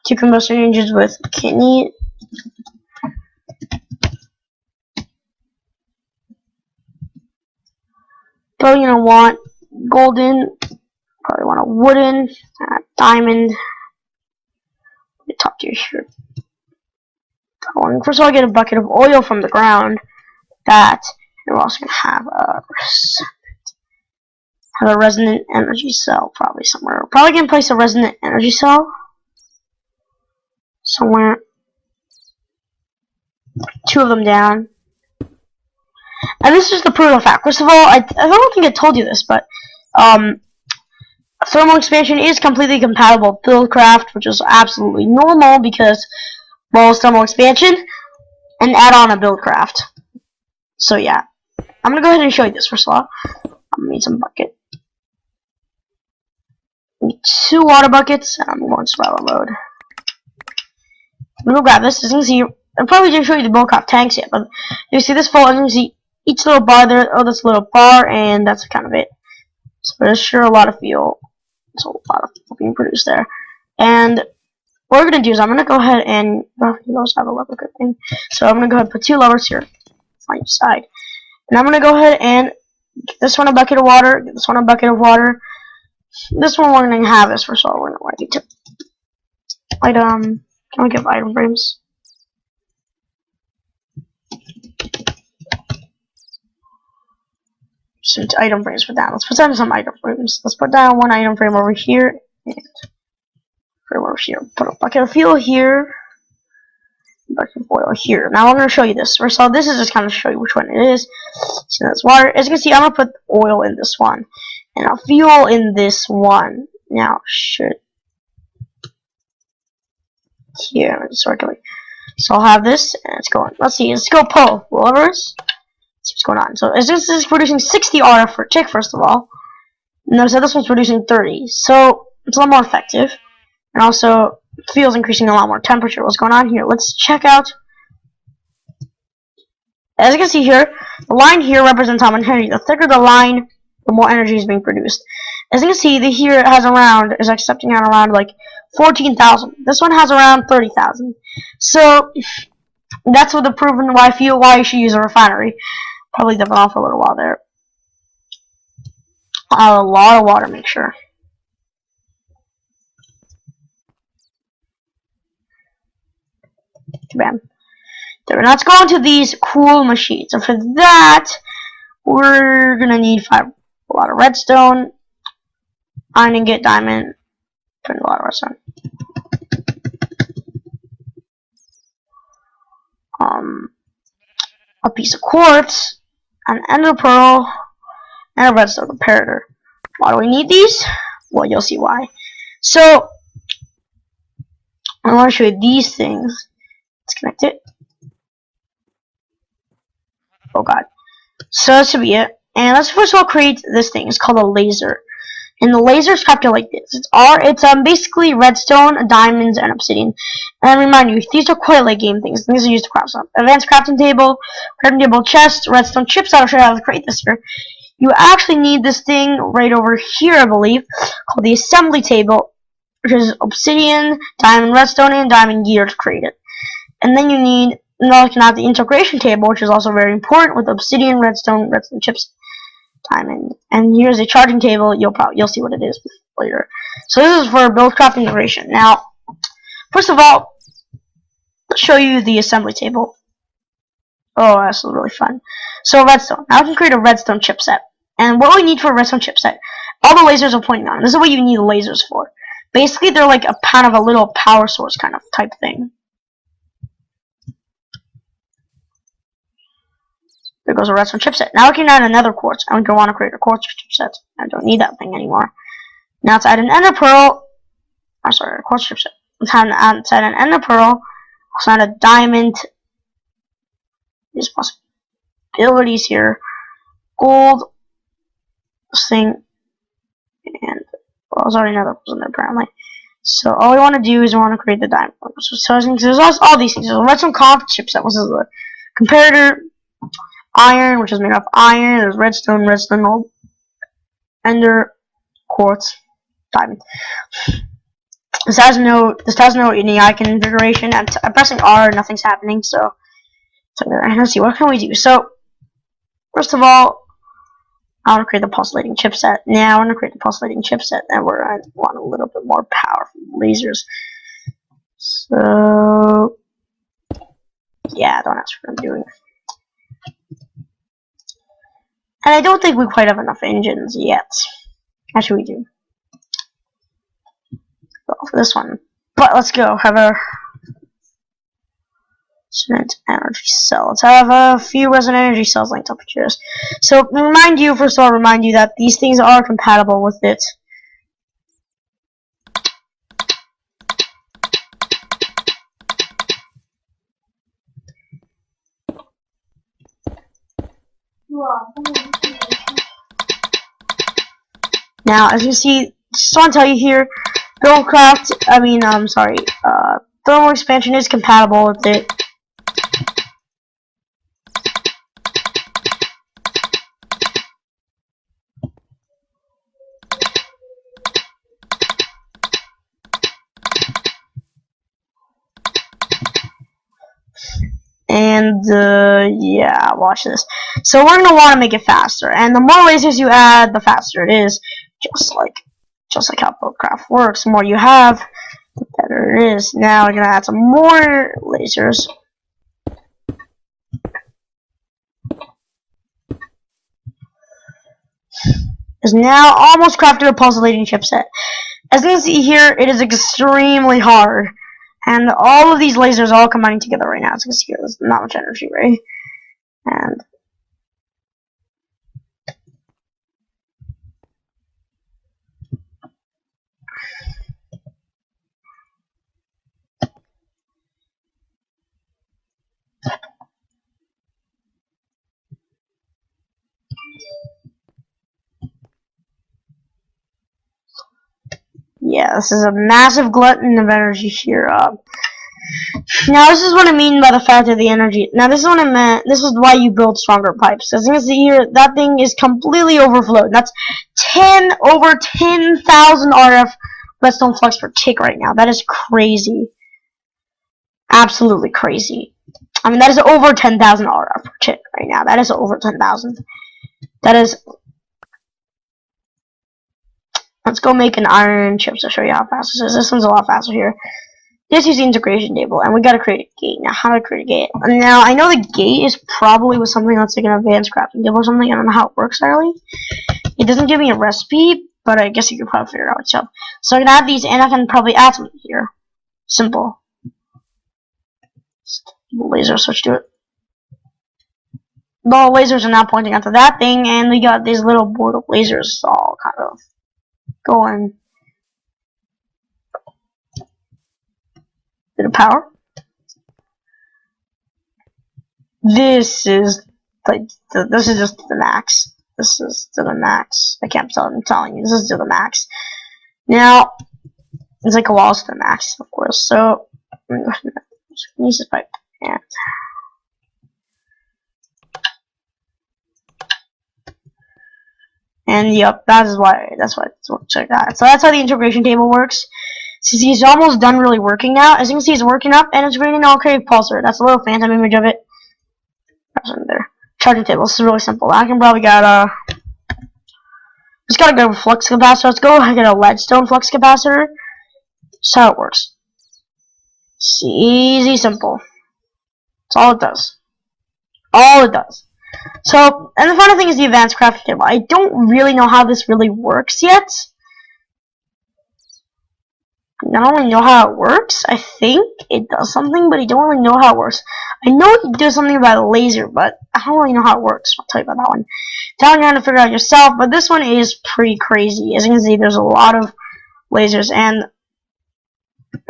2 combustion engines with kidney. Probably gonna want golden, probably want a wooden, diamond. The top tier here. First of all, get a bucket of oil from the ground. And we're also gonna have a resonant energy cell probably somewhere. We're probably gonna place a resonant energy cell somewhere. 2 of them down. And this is the prove fact. First of all, I don't think I told you this, but thermal expansion is completely compatible with Buildcraft, which is absolutely normal because, well, it's thermal expansion and add on a Buildcraft. So yeah, I'm gonna go ahead and show you this. First of all, I'm gonna need some bucket. Need 2 water buckets, and I'm going to survival mode. I'm gonna grab this. As you can see, I probably didn't show you the Buildcraft tanks yet, but you see this full, and you can see each little bar there. Oh, that's a little bar, and that's kind of it. So there's sure a lot of fuel. There's a lot of fuel being produced there. And what we're gonna do is I'm gonna go ahead and have a lever good thing. So I'm gonna go ahead and put 2 levers here on each side. And I'm gonna go ahead and get this one a bucket of water, get this one a bucket of water. This one we're gonna have this for so we're gonna need to item. Can we give item frames? Some item frames put down. Let's put down some item frames. Let's put down 1 item frame over here and frame over here. Put a bucket of fuel here. Bucket of oil here. Now I'm gonna show you this. First of all, this is just kind of show you which one it is. So that's water. As you can see, I'm gonna put oil in this one, and I'll fuel in this one. Now should here circulate. So I'll have this, and it's going. Let's see. Let's go pull levers. See what's going on. So as this is producing 60 RF for tick, first of all. Notice that this one's producing 30. So it's a lot more effective. And also fuel's increasing a lot more temperature. What's going on here? Let's check out. As you can see here, the line here represents how much energy. The thicker the line, the more energy is being produced. As you can see, the here it has around, is accepting at around like 14,000. This one has around 30,000. So that's what the proven why you should use a refinery. Probably dipping off for a little while there. A lot of water, make sure. Bam. There, now let's go into these cool machines. And for that, we're gonna need a lot of redstone, iron ingot, diamond, and a lot of redstone. A piece of quartz, an ender pearl, and a redstone comparator. Why do we need these? Well, you'll see why. So, I want to show you these things. Let's connect it. Oh god. So that should be it. And let's first of all create this thing. It's called a laser. And the laser is crafted like this. It's basically redstone, diamonds, and obsidian. And I remind you, these are quite like game things. These are used to craft stuff. Advanced crafting table, chest, redstone chips. I'll show you how to create this here. You actually need this thing right over here, I believe, called the assembly table, which is obsidian, diamond, redstone, and diamond gear to create it. And then you need the integration table, which is also very important, with obsidian, redstone chips, diamond. And here's a charging table. You'll see what it is later. So this is for Buildcraft integration. Now, first of all, let's show you the assembly table. Oh, that's really fun. So redstone. Now we can create a redstone chipset. And what we need for a redstone chipset, all the lasers are pointing on. This is what you need the lasers for. Basically, they're like a kind of a little power source kind of type thing. There goes a redstone chipset. Now we can add another quartz. And we don't want to create a quartz chipset. I don't need that thing anymore. Now let's add an ender pearl. I'm sorry, a quartz chipset. Let's add an ender pearl. Let's add a diamond. There's possibilities here. Gold. This thing. And well, there's already another person there apparently. So all we want to do is we want to create the diamond. So there's all these things. There's a redstone chipset, which is the comparator. Iron, which is made of iron. There's redstone, gold, ender, quartz, diamond. This has no any icon configuration. I'm pressing R, nothing's happening. So let's see, what can we do? So first of all, I want to create the pulsating chipset. Now I want to create the pulsating chipset, and I want a little bit more power from lasers. So yeah, don't ask for what I'm doing. And I don't think we quite have enough engines yet. Actually, we do. Well, for this one. But let's go. Have a resonant energy cell. Let's have a few resonant energy cells linked up here. So, first of all, remind you that these things are compatible with it. Now, as you see, just want to tell you here, Buildcraft, thermal expansion is compatible with it. And yeah, watch this. So we're gonna want to make it faster, and the more lasers you add, the faster it is. Just like how Buildcraft works. The more you have, the better it is. Now we're gonna add some more lasers. Is now almost crafted a pulsating chipset. As you can see here, it is extremely hard. And all of these lasers are all combining together right now. As you can see here, there's not much energy, right? And yeah, this is a massive glutton of energy here. Now this is what I mean by the fact of the energy. Now this is what I meant. This is why you build stronger pipes. As you can see here, that thing is completely overflowed. That's over 10,000 RF redstone flux per tick right now. That is crazy. Absolutely crazy. I mean, that is over 10,000 RF per tick right now. That is over 10,000. That is. Let's go make an iron chip to show you how fast this is. This one's a lot faster here. Just use the integration table, and we gotta create a gate. Now, how to create a gate? Now, I know the gate is probably with something that's like an advanced crafting table or something. I don't know how it works entirely. It doesn't give me a recipe, but I guess you could probably figure it out yourself. So I can add these, and I can probably add something here. Simple. Laser switch to it. The lasers are now pointing onto that thing, and we got these little board of lasers all kind of going. Bit of power. This is like this is just the max. This is to the max. I can't tell. I'm telling you, this is to the max. Now it's like a wall to the max, of course. So use this pipe and yep, that's why. Check that. So that's how the integration table works. So he's almost done really working now. As you can see, it's working up, and it's reading an all-crave pulsar. That's a little phantom image of it. That's in there. Charging table. This is really simple. I can probably got just gotta go with flux capacitor. Let's go get a leadstone flux capacitor. That's how it works. It's easy, simple. That's all it does. All it does. So, and the final thing is the advanced crafting table. I don't really know how this really works yet. I don't really know how it works. I think it does something, but I don't really know how it works. I know it does something about a laser, but I don't really know how it works. I'll tell you about that one. Now you're going to figure out yourself, but this one is pretty crazy. As you can see, there's a lot of lasers, and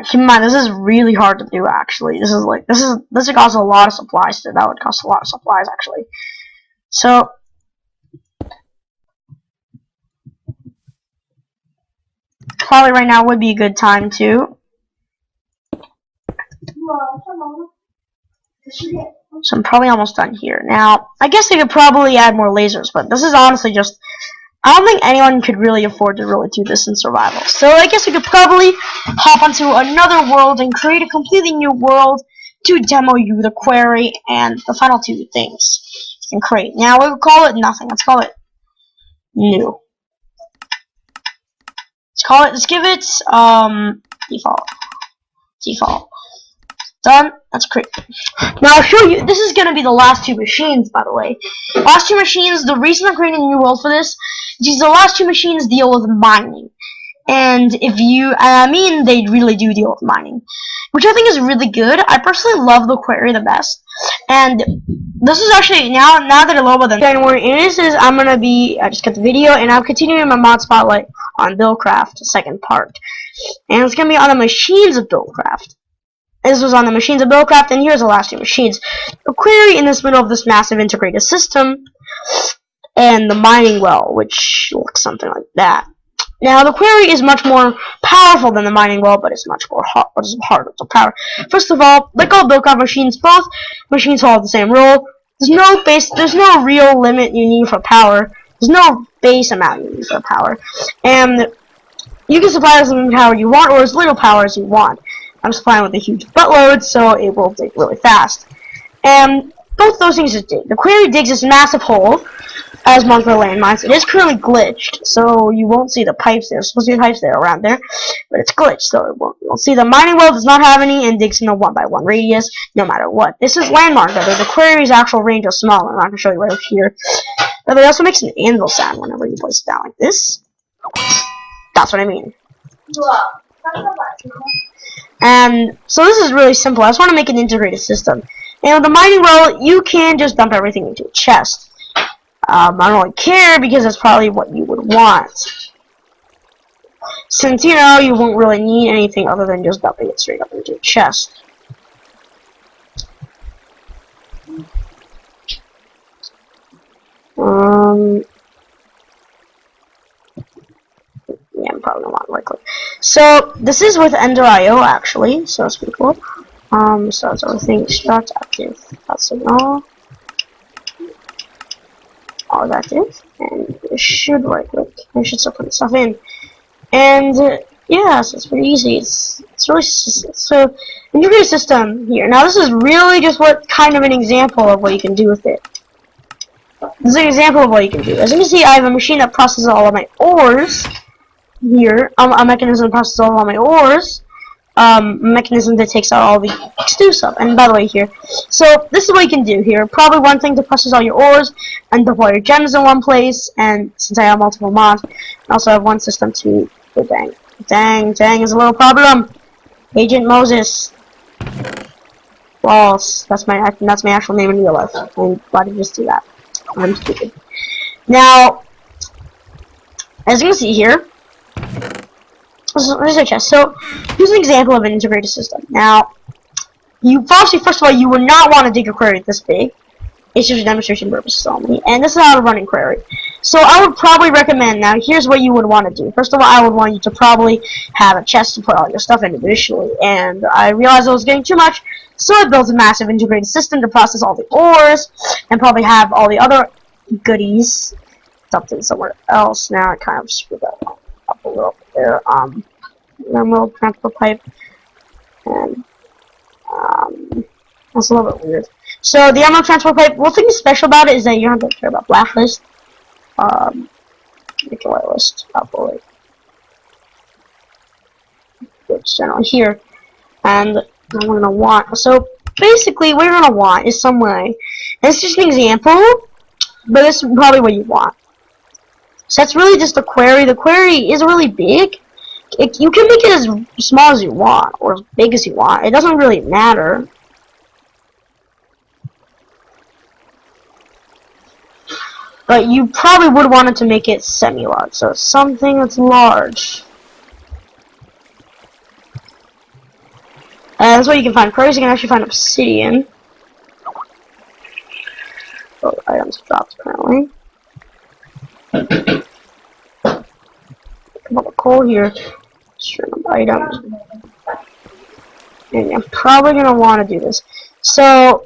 keep in mind, this is really hard to do, actually. This would cost a lot of supplies. That would cost a lot of supplies, actually. So, probably right now would be a good time to. So I'm probably almost done here. Now, I guess I could probably add more lasers, but this is honestly just. I don't think anyone could really afford to really do this in survival. So I guess we could probably hop onto another world and create a completely new world to demo you the query and the final two things you can create. Now we would call it nothing. Let's call it new. Let's give it default. Done. That's great. Now I'll show you. This is gonna be the last two machines, by the way. Last two machines. The reason I'm creating a new world for this is the last two machines deal with mining, and they really do deal with mining, which I think is really good. I personally love the query the best, and this is actually now that I love about the anymore. And this is I just got the video, and I'm continuing my mod spotlight on Buildcraft, second part, and it's gonna be on the machines of Buildcraft. This was on the machines of Buildcraft, and here's the last two machines. A query in this middle of this massive integrated system, and the mining well, which looks something like that. Now, the query is much more powerful than the mining well, but it's much more harder to power. First of all, like all Buildcraft machines, both machines follow the same rule. There's no real limit you need for power. There's no base amount you need for power, and you can supply as much power you want, or as little power as you want. I'm supplying with a huge buttload, so it will dig really fast. And both those things just dig. The query digs this massive hole as one for landmines. It is currently glitched, so you won't see the pipes there. There's supposed to be pipes there around there, but it's glitched, so you won't see. The mining well does not have any and digs in a 1x1 radius, no matter what. This is landmark, though. The query's actual range is small. I'm not going to show you right here. But it also makes an anvil sound whenever you place it down like this. That's what I mean. And so this is really simple. I just want to make an integrated system. And with the mining well, you can just dump everything into a chest. I don't really care because that's probably what you would want. Since, you won't really need anything other than just dumping it straight up into a chest. Yeah, I'm probably gonna want to right click. So this is with Ender.io actually, so that's pretty cool. So it's everything extract active. That's signal. All that is, and you should right click. You should start putting stuff in. And yeah, so it's pretty easy. It's really so integrated system here. Now this is really just what kind of an example of what you can do with it. This is an example of what you can do. As you can see, I have a machine that processes all of my ores here. A mechanism that processes all of my ores. A mechanism that takes out all the stew stuff. And by the way, here, so this is what you can do here. Probably one thing to process all your ores and deploy your gems in one place. And since I have multiple mods, I also have one system to. Oh, dang is a little problem. Agent Moses. Walls. That's my actual name in real life. And why did you just do that? I'm stupid. Now, as you can see here, there's a chest. So, here's an example of an integrated system. Now, first of all, you would not want to dig a query this big. It's just for demonstration purposes only. And this is how to run a query. So I would probably recommend, now here's what you would want to do. First of all, I would want you to probably have a chest to put all your stuff in initially. And I realized I was getting too much, so I built a massive integrated system to process all the ores, and probably have all the other goodies dumped in somewhere else. Now I kind of screwed that up a little bit there. Emerald transfer pipe. And that's a little bit weird. So the emerald transfer pipe, one thing special about it is that you don't have to care about blacklist. Make a whitelist, probably. It's generally here. And I'm gonna want, so basically what you're gonna want is some way. And it's just an example, but this is probably what you want. So that's really just a query. The query is really big. You can make it as small as you want, or as big as you want. It doesn't really matter. But you probably would want it to make it semi-large, so something that's large. And that's where you can find queries. You can actually find obsidian. Oh, items dropped apparently. Come up with coal here. String of items. And I'm probably gonna want to do this. So,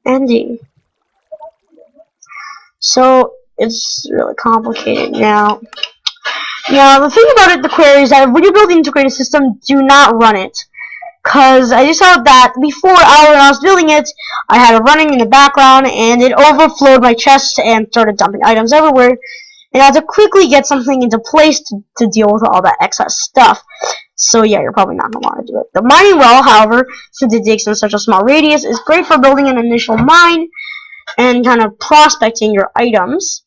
Andy. So it's really complicated now. Yeah, the thing about it, the query is that when you build the integrated system, do not run it. Cause I just saw that before when I was building it, I had it running in the background and it overflowed my chest and started dumping items everywhere. And I had to quickly get something into place to deal with all that excess stuff. So yeah, you're probably not gonna want to do it. The mining well, however, since it digs in such a small radius, is great for building an initial mine and kind of prospecting your items,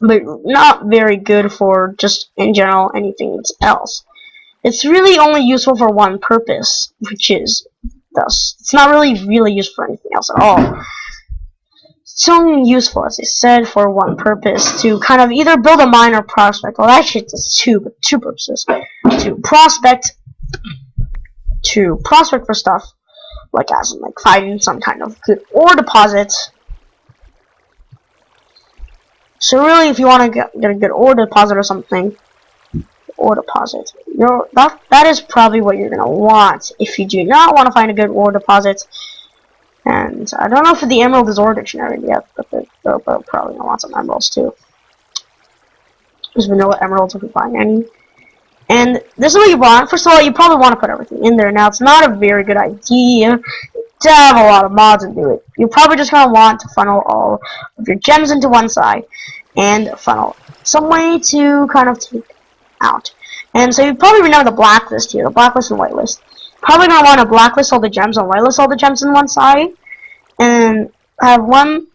but not very good for just in general anything else. It's really only useful for one purpose, which is thus. It's not really used for anything else at all. It's only useful, as I said, for one purpose, to kind of either build a mine or prospect. Well, actually, it's two purposes: to prospect for stuff. Like as in like finding some kind of good ore deposit. So really, if you want to get a good ore deposit or something, ore deposit, that is probably what you're gonna want. If you do not want to find a good ore deposit, and I don't know if the emerald is ore dictionary yet, but they're probably gonna want some emeralds too, because we know what emeralds if we find any. And this is what you want. First of all, you probably want to put everything in there. Now, it's not a very good idea to have a lot of mods and do it. You're probably just going to want to funnel all of your gems into one side and funnel some way to kind of take out. And so you probably remember the blacklist here, the blacklist and whitelist. Probably going to want to blacklist all the gems and whitelist all the gems in one side. And have one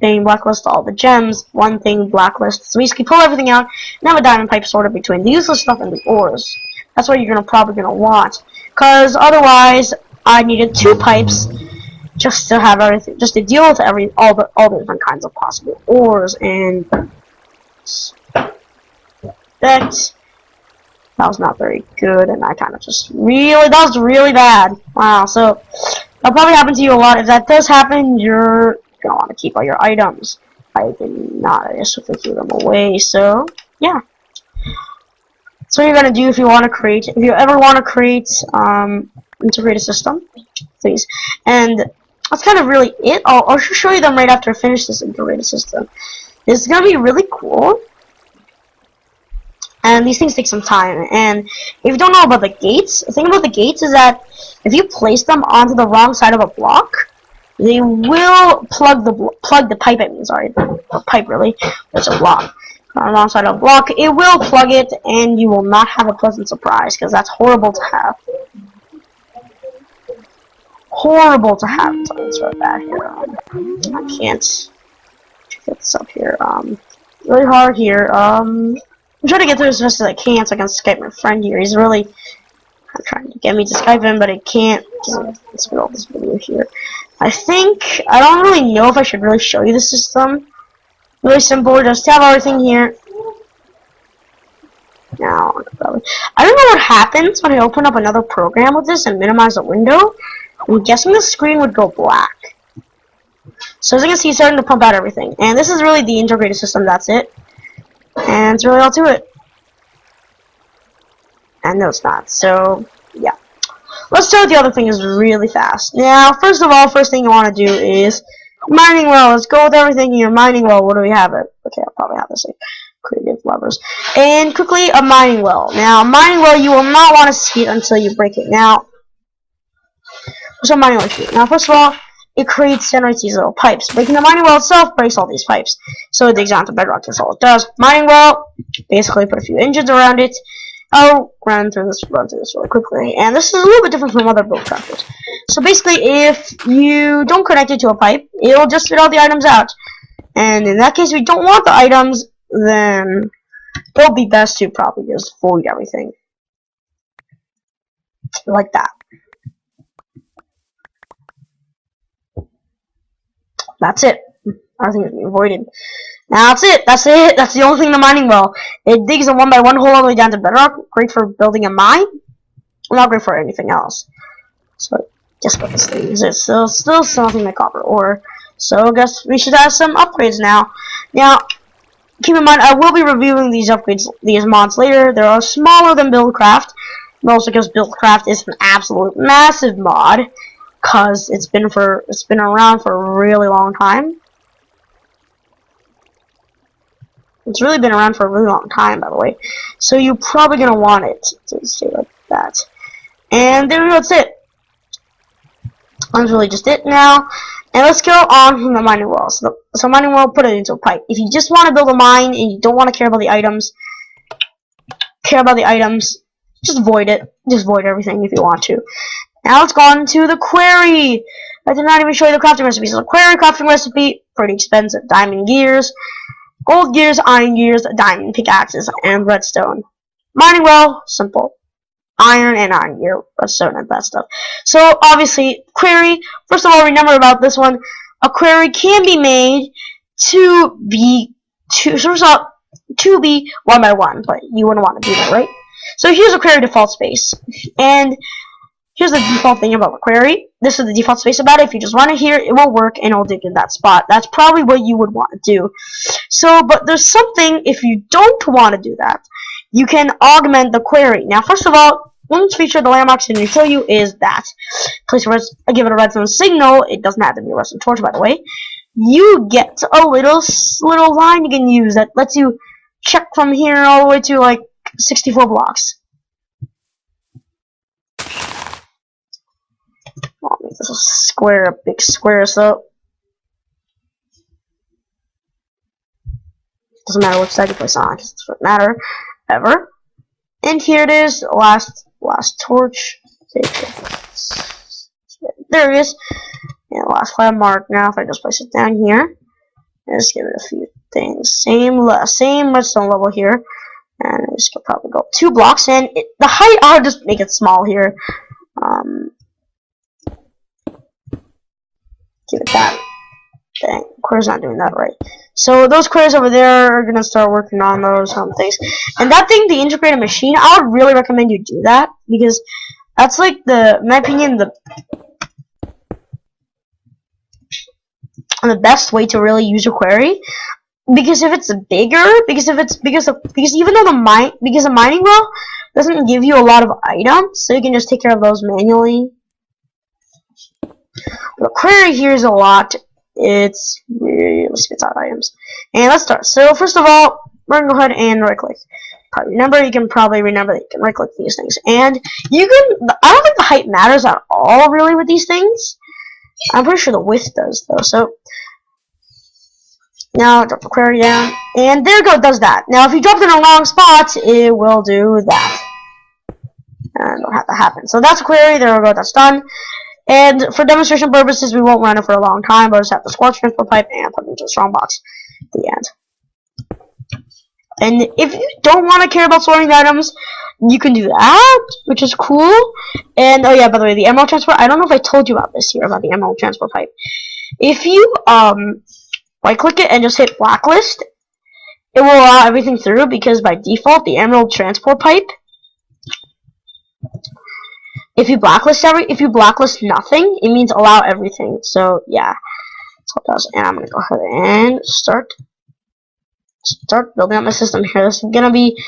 thing blacklist all the gems, one thing blacklist. So basically pull everything out and have a diamond pipe sorted between the useless stuff and the ores. That's what you're probably gonna want. Cause otherwise I needed two pipes just to have everything, just to deal with all the different kinds of possible ores. And that was not very good, and I kind of just that was really bad. Wow, so that'll probably happen to you a lot. If that does happen, you're gonna want to keep all your items. I did not, I just quickly threw them away, so yeah. So what you're gonna do if you ever want to create integrated system, please. And that's kind of really it. I'll show you them right after I finish this integrated system. This is gonna be really cool. And these things take some time. And if you don't know about the gates, the thing about the gates is that if you place them onto the wrong side of a block, they will plug the pipe. I mean, sorry, the pipe really. It's a block. On the wrong side of a block, it will plug it, and you will not have a pleasant surprise, because that's horrible to have. Horrible to have. It's really bad here. I can't get this up here. Really hard here. I'm trying to get through as fast as I can so I can Skype my friend here. He's really trying to get me to Skype him, but I can't. Let's put all this video here. I don't really know if I should really show you the system. Really simple, just have everything here. Now, I don't know what happens when I open up another program with this and minimize the window. I'm guessing the screen would go black. So as you can see, it's starting to pump out everything. And this is really the integrated system, that's it. And it's really all to it. And no, it's not. So, yeah. Let's start with the other thing is really fast. Now, first of all, first thing you want to do is mining well. Let's go with everything here. Mining well. What do we have? Okay, I'll probably have this like creative levers. And quickly, a mining well. Now, a mining well, you will not want to see it until you break it. Now, what's a mining well do? Now, first of all, it generates these little pipes. Breaking the mining well itself breaks all these pipes. So it digs onto bedrock. That's all it does. Mining well, basically put a few engines around it. I'll run through this really quickly. And this is a little bit different from other Buildcrafters. So basically, if you don't connect it to a pipe, it'll just spit all the items out. And in that case, if you don't want the items, then it'll be best to probably just void everything. Like that. That's it. Everything is being voided. Now that's it. That's it. That's the only thing in the mining well. It digs a 1x1 hole all the way down to bedrock. Great for building a mine. Not great for anything else. So guess what this thing is? It's still something like copper ore. So I guess we should have some upgrades now. Now keep in mind, I will be reviewing these upgrades, these mods later. They are smaller than Buildcraft, mostly because Buildcraft is an absolute massive mod. Cause it's been around for a really long time. It's really been around for a really long time, by the way. So you're probably gonna want it to stay like that. And there we go. That's it. That's really just it now. And let's go on from the mining well. So mining well, put it into a pipe. If you just want to build a mine and you don't want to care about the items, just void it. Just void everything if you want to. Now let's go on to the quarry. I did not even show you the crafting recipe. So the quarry crafting recipe, pretty expensive. Diamond gears, gold gears, iron gears, diamond pickaxes, and redstone. Mining well, simple. Iron and iron gear, redstone, and that stuff. So obviously, quarry. First of all, remember about this one. A quarry can be made to be 1x1, but you wouldn't want to do that, right? So here's a quarry default space, and here's the default thing about the quarry. This is the default space about it. If you just run it here, it will work and it'll dig in that spot. That's probably what you would want to do. So, but there's something, if you don't want to do that, you can augment the quarry. Now, first of all, one feature the landmarks didn't show you is that. Place I give it a redstone signal. It doesn't have to be a redstone torch, by the way. You get a little line you can use that lets you check from here all the way to like 64 blocks. I'll make this a square, a big square, so doesn't matter which side you place on, because it doesn't matter ever. And here it is, last torch. There it is. And last landmark. Now, if I just place it down here, and just give it a few things. Same redstone level here, and I just could probably go up 2 blocks. And the height, I'll just make it small here. Give it that. Dang, Queer's not doing that right. So those Queers over there are gonna start working on those things. And that thing, the integrated machine, I would really recommend you do that, because that's like in my opinion, the best way to really use a query. because if it's bigger, because even though the mining well doesn't give you a lot of items, so you can just take care of those manually. The query here is a lot. Let's get out items, and let's start. So first of all, we're gonna go ahead and right click. You can probably remember that you can right click these things, and you can. I don't think the height matters at all really with these things. I'm pretty sure the width does though. So now drop the query down, and there you go. It does that. Now if you drop it in a wrong spot, it will do that. And it'll have to happen. So that's a query. There we go. That's done. And for demonstration purposes, we won't run it for a long time. We'll just have the squad transport pipe and put it into a strong box at the end. And if you don't want to care about sorting items, you can do that, which is cool. And oh yeah, by the way, the emerald transport. I don't know if I told you about this here about the emerald transport pipe. If you right click it and just hit blacklist, it will allow everything through because by default the emerald transport pipe. If you blacklist nothing, it means allow everything. So yeah, that's what it does. And I'm gonna go ahead and start building up my system here. This is gonna be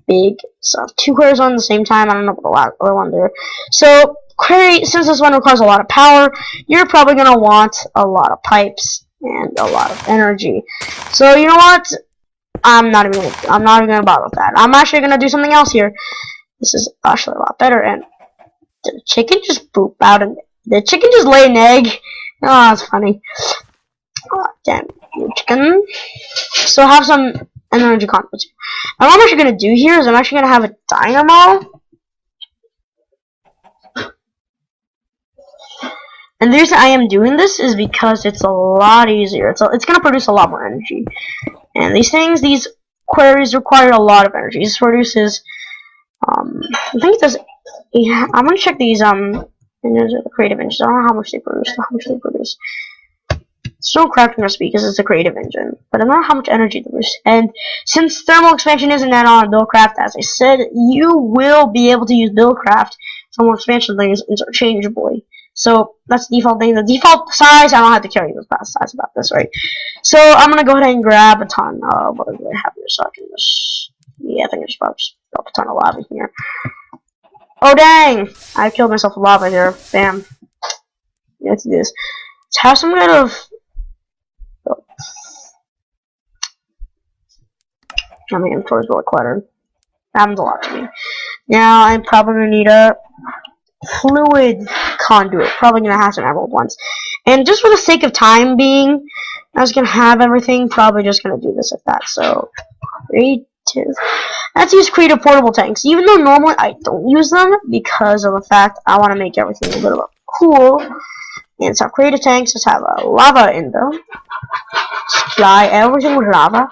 big. So 2 queries on the same time. I don't know what the other one there. So query, since this one requires a lot of power, you're probably gonna want a lot of pipes and a lot of energy. So you know what? I'm not even gonna bother with that. I'm actually gonna do something else here. This is actually a lot better. And the chicken just poop out, and the chicken just lay an egg. Oh, that's funny. Oh, damn, chicken. So I have some energy conduits. And what I'm actually gonna do here is I'm actually gonna have a dynamo. And the reason I am doing this is because it's a lot easier. It's gonna produce a lot more energy. And these queries require a lot of energy. This produces, I think it does. Yeah, I'm gonna check these the creative engines. I don't know how much they produce. It's no crafting recipe because it's a creative engine, but I don't know how much energy they produce. And since thermal expansion isn't that on Buildcraft, as I said, you will be able to use Buildcraft. Thermal expansion things interchangeably. So that's the default thing. The default size, I don't have to carry the size about this, right? So I'm gonna go ahead and grab a ton of what do I have here so I can just I think I just drop a ton of lava here. Oh dang! I killed myself with lava here. Bam. Let's do this. Let's have some kind of. I mean, inventory's really cluttered. That happens a lot to me. Now I'm probably gonna need a fluid conduit. Probably gonna have some emerald ones. And just for the sake of time being, I was gonna have everything. Probably just gonna do this like that. So, 3, 2. Let's use creative portable tanks, even though normally I don't use them because of the fact I want to make everything a little bit cool. And so creative tanks, let's have a lava in them. Supply everything with lava.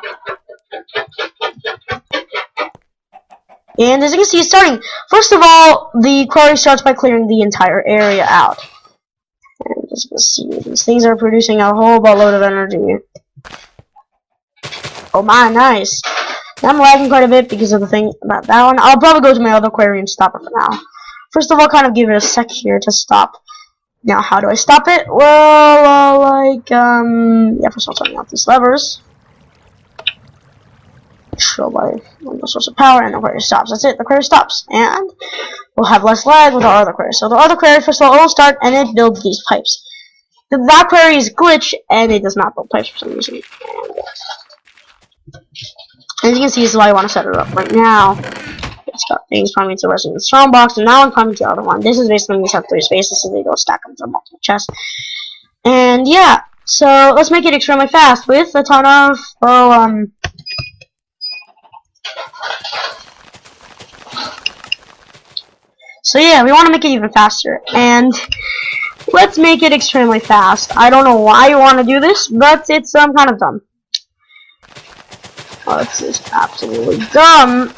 And as you can see, it's starting. First of all, the query starts by clearing the entire area out. And as you can see, these things are producing a whole boatload of energy. Oh my, nice. I'm lagging quite a bit because of the thing about that one. I'll probably go to my other query and stop it for now. First of all, kind of give it a sec here to stop. Now, how do I stop it? Well, yeah, first of all, turning off these levers. Show by one source of power, and the query stops. That's it, the query stops. And we'll have less lag with our other query. So the other query, first of all, it will start, and it builds these pipes. That query is glitched, and it does not build pipes for some reason. As you can see, this is why I want to set it up right now. It's got things coming to the rest of the strong box, and now I'm coming to the other one. This is basically going to have 3 spaces, so they go stack them to multiple chests. And yeah, so let's make it extremely fast with a ton of, so yeah, we want to make it even faster, and let's make it extremely fast. I don't know why you want to do this, but it's kind of dumb. Oh, it's just absolutely dumb.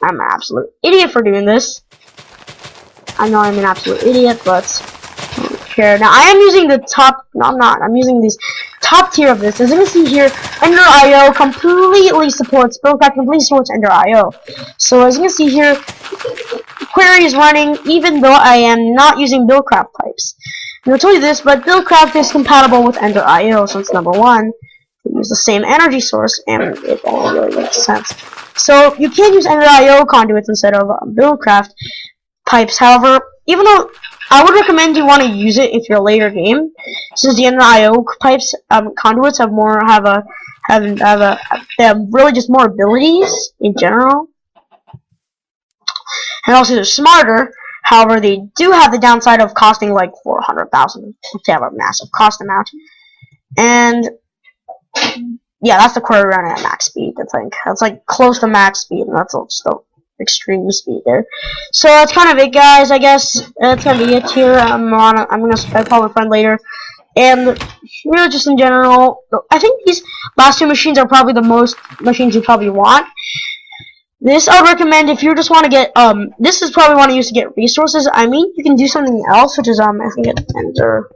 I'm an absolute idiot for doing this. I know I'm an absolute idiot, but I don't care. Now, I am using the top. No, I'm not. I'm using these top tier of this. As you can see here, Ender IO completely supports Buildcraft, completely supports Ender IO. So, as you can see here, query is running even though I am not using Buildcraft pipes. And I'll tell you this, but Buildcraft is compatible with Ender IO since number 1. use the same energy source, and it all really makes sense. So you can use Ender.io conduits instead of Buildcraft pipes. However, even though I would recommend you want to use it if you're a later game, since the Ender.io pipes conduits have really just more abilities in general, and also they're smarter. However, they do have the downside of costing like 400,000 to have a massive cost amount. And yeah, that's the query running at max speed. I think that's like close to max speed, and that's still extreme speed there. So that's kind of it, guys. I guess that's gonna be it here. I'm gonna call my friend later, and just in general, I think these last two machines are probably the most machines you probably want. This I would recommend if you just want to get this is probably want to use to get resources. I mean, you can do something else, which is I think it's Ender.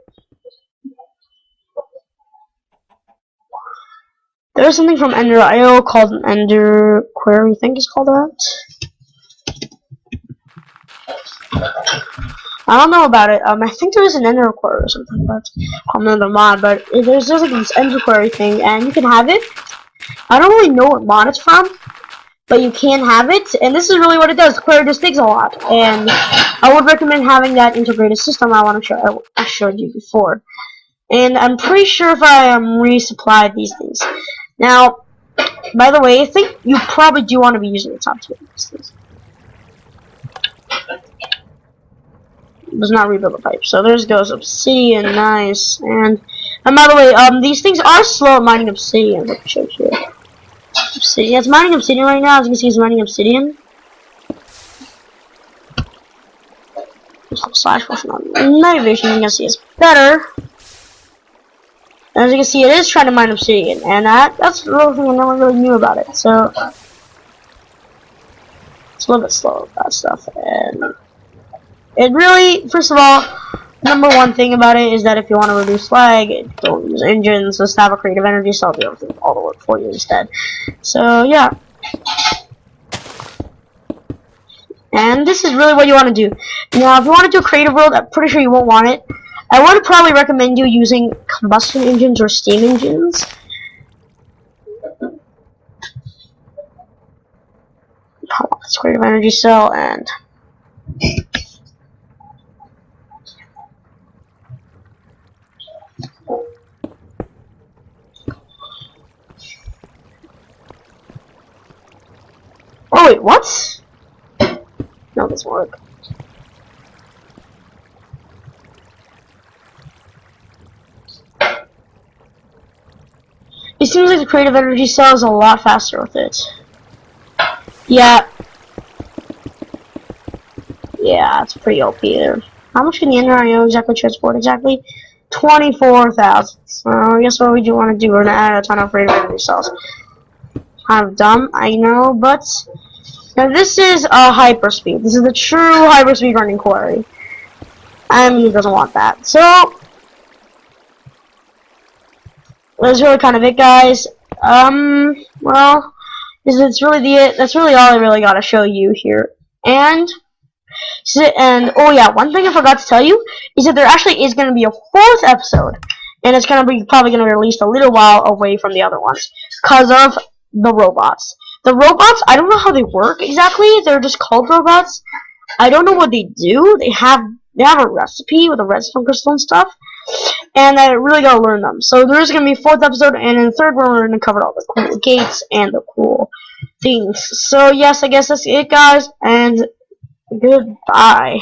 There's something from Ender.io called an Ender query. I think it's called that. I don't know about it. I think there is an Ender query or something, but called another mod. But there's like this Ender query thing, and you can have it. I don't really know what mod it's from, but you can have it, and this is really what it does. The query just digs a lot, and I would recommend having that integrated system I showed you before. And I'm pretty sure if I resupplied these things. Now, by the way, I think you probably do want to be using the top two of these things. Does not rebuild the pipe. So there goes obsidian, nice. And by the way, these things are slow at mining obsidian. Let me show you. Obsidian. It's mining obsidian right now. As you can see, it's mining obsidian. Slash function on night vision. You can see it's better. As you can see, it is trying to mine obsidian, and that's the real thing I never really knew about it. So it's a little bit slow with that stuff, and it really, first of all, number one thing about it is that if you want to reduce lag, don't use engines. Just have a creative energy cell be able to do all the work for you instead. So yeah. And this is really what you want to do. Now, if you want to do a creative world, I'm pretty sure you won't want it. I would probably recommend you using combustion engines or steam engines. Let's creative energy cell and oh wait, what? No, this won't work. It seems like the creative energy cell is a lot faster with it. Yeah, it's pretty OP there. How much can the Ender.io exactly transport? Exactly 24,000. So I guess what we do want to do, we're gonna add a ton of creative energy cells. Kind of dumb, I know, but now this is a hyperspeed. This is the true hyperspeed running query. I mean, he doesn't want that. So that's really kind of it, guys. Well, that's really all I really gotta show you here. And oh yeah, one thing I forgot to tell you is that there actually is gonna be a fourth episode, and it's probably gonna be released a little while away from the other ones because of the robots. The robots, I don't know how they work exactly. They're just called robots. I don't know what they do. They have a recipe with a redstone crystal and stuff, and I really gotta learn them. So there is gonna be a fourth episode, and in the third one we're gonna cover all the cool gates and the cool things. So yes, I guess that's it, guys, and goodbye.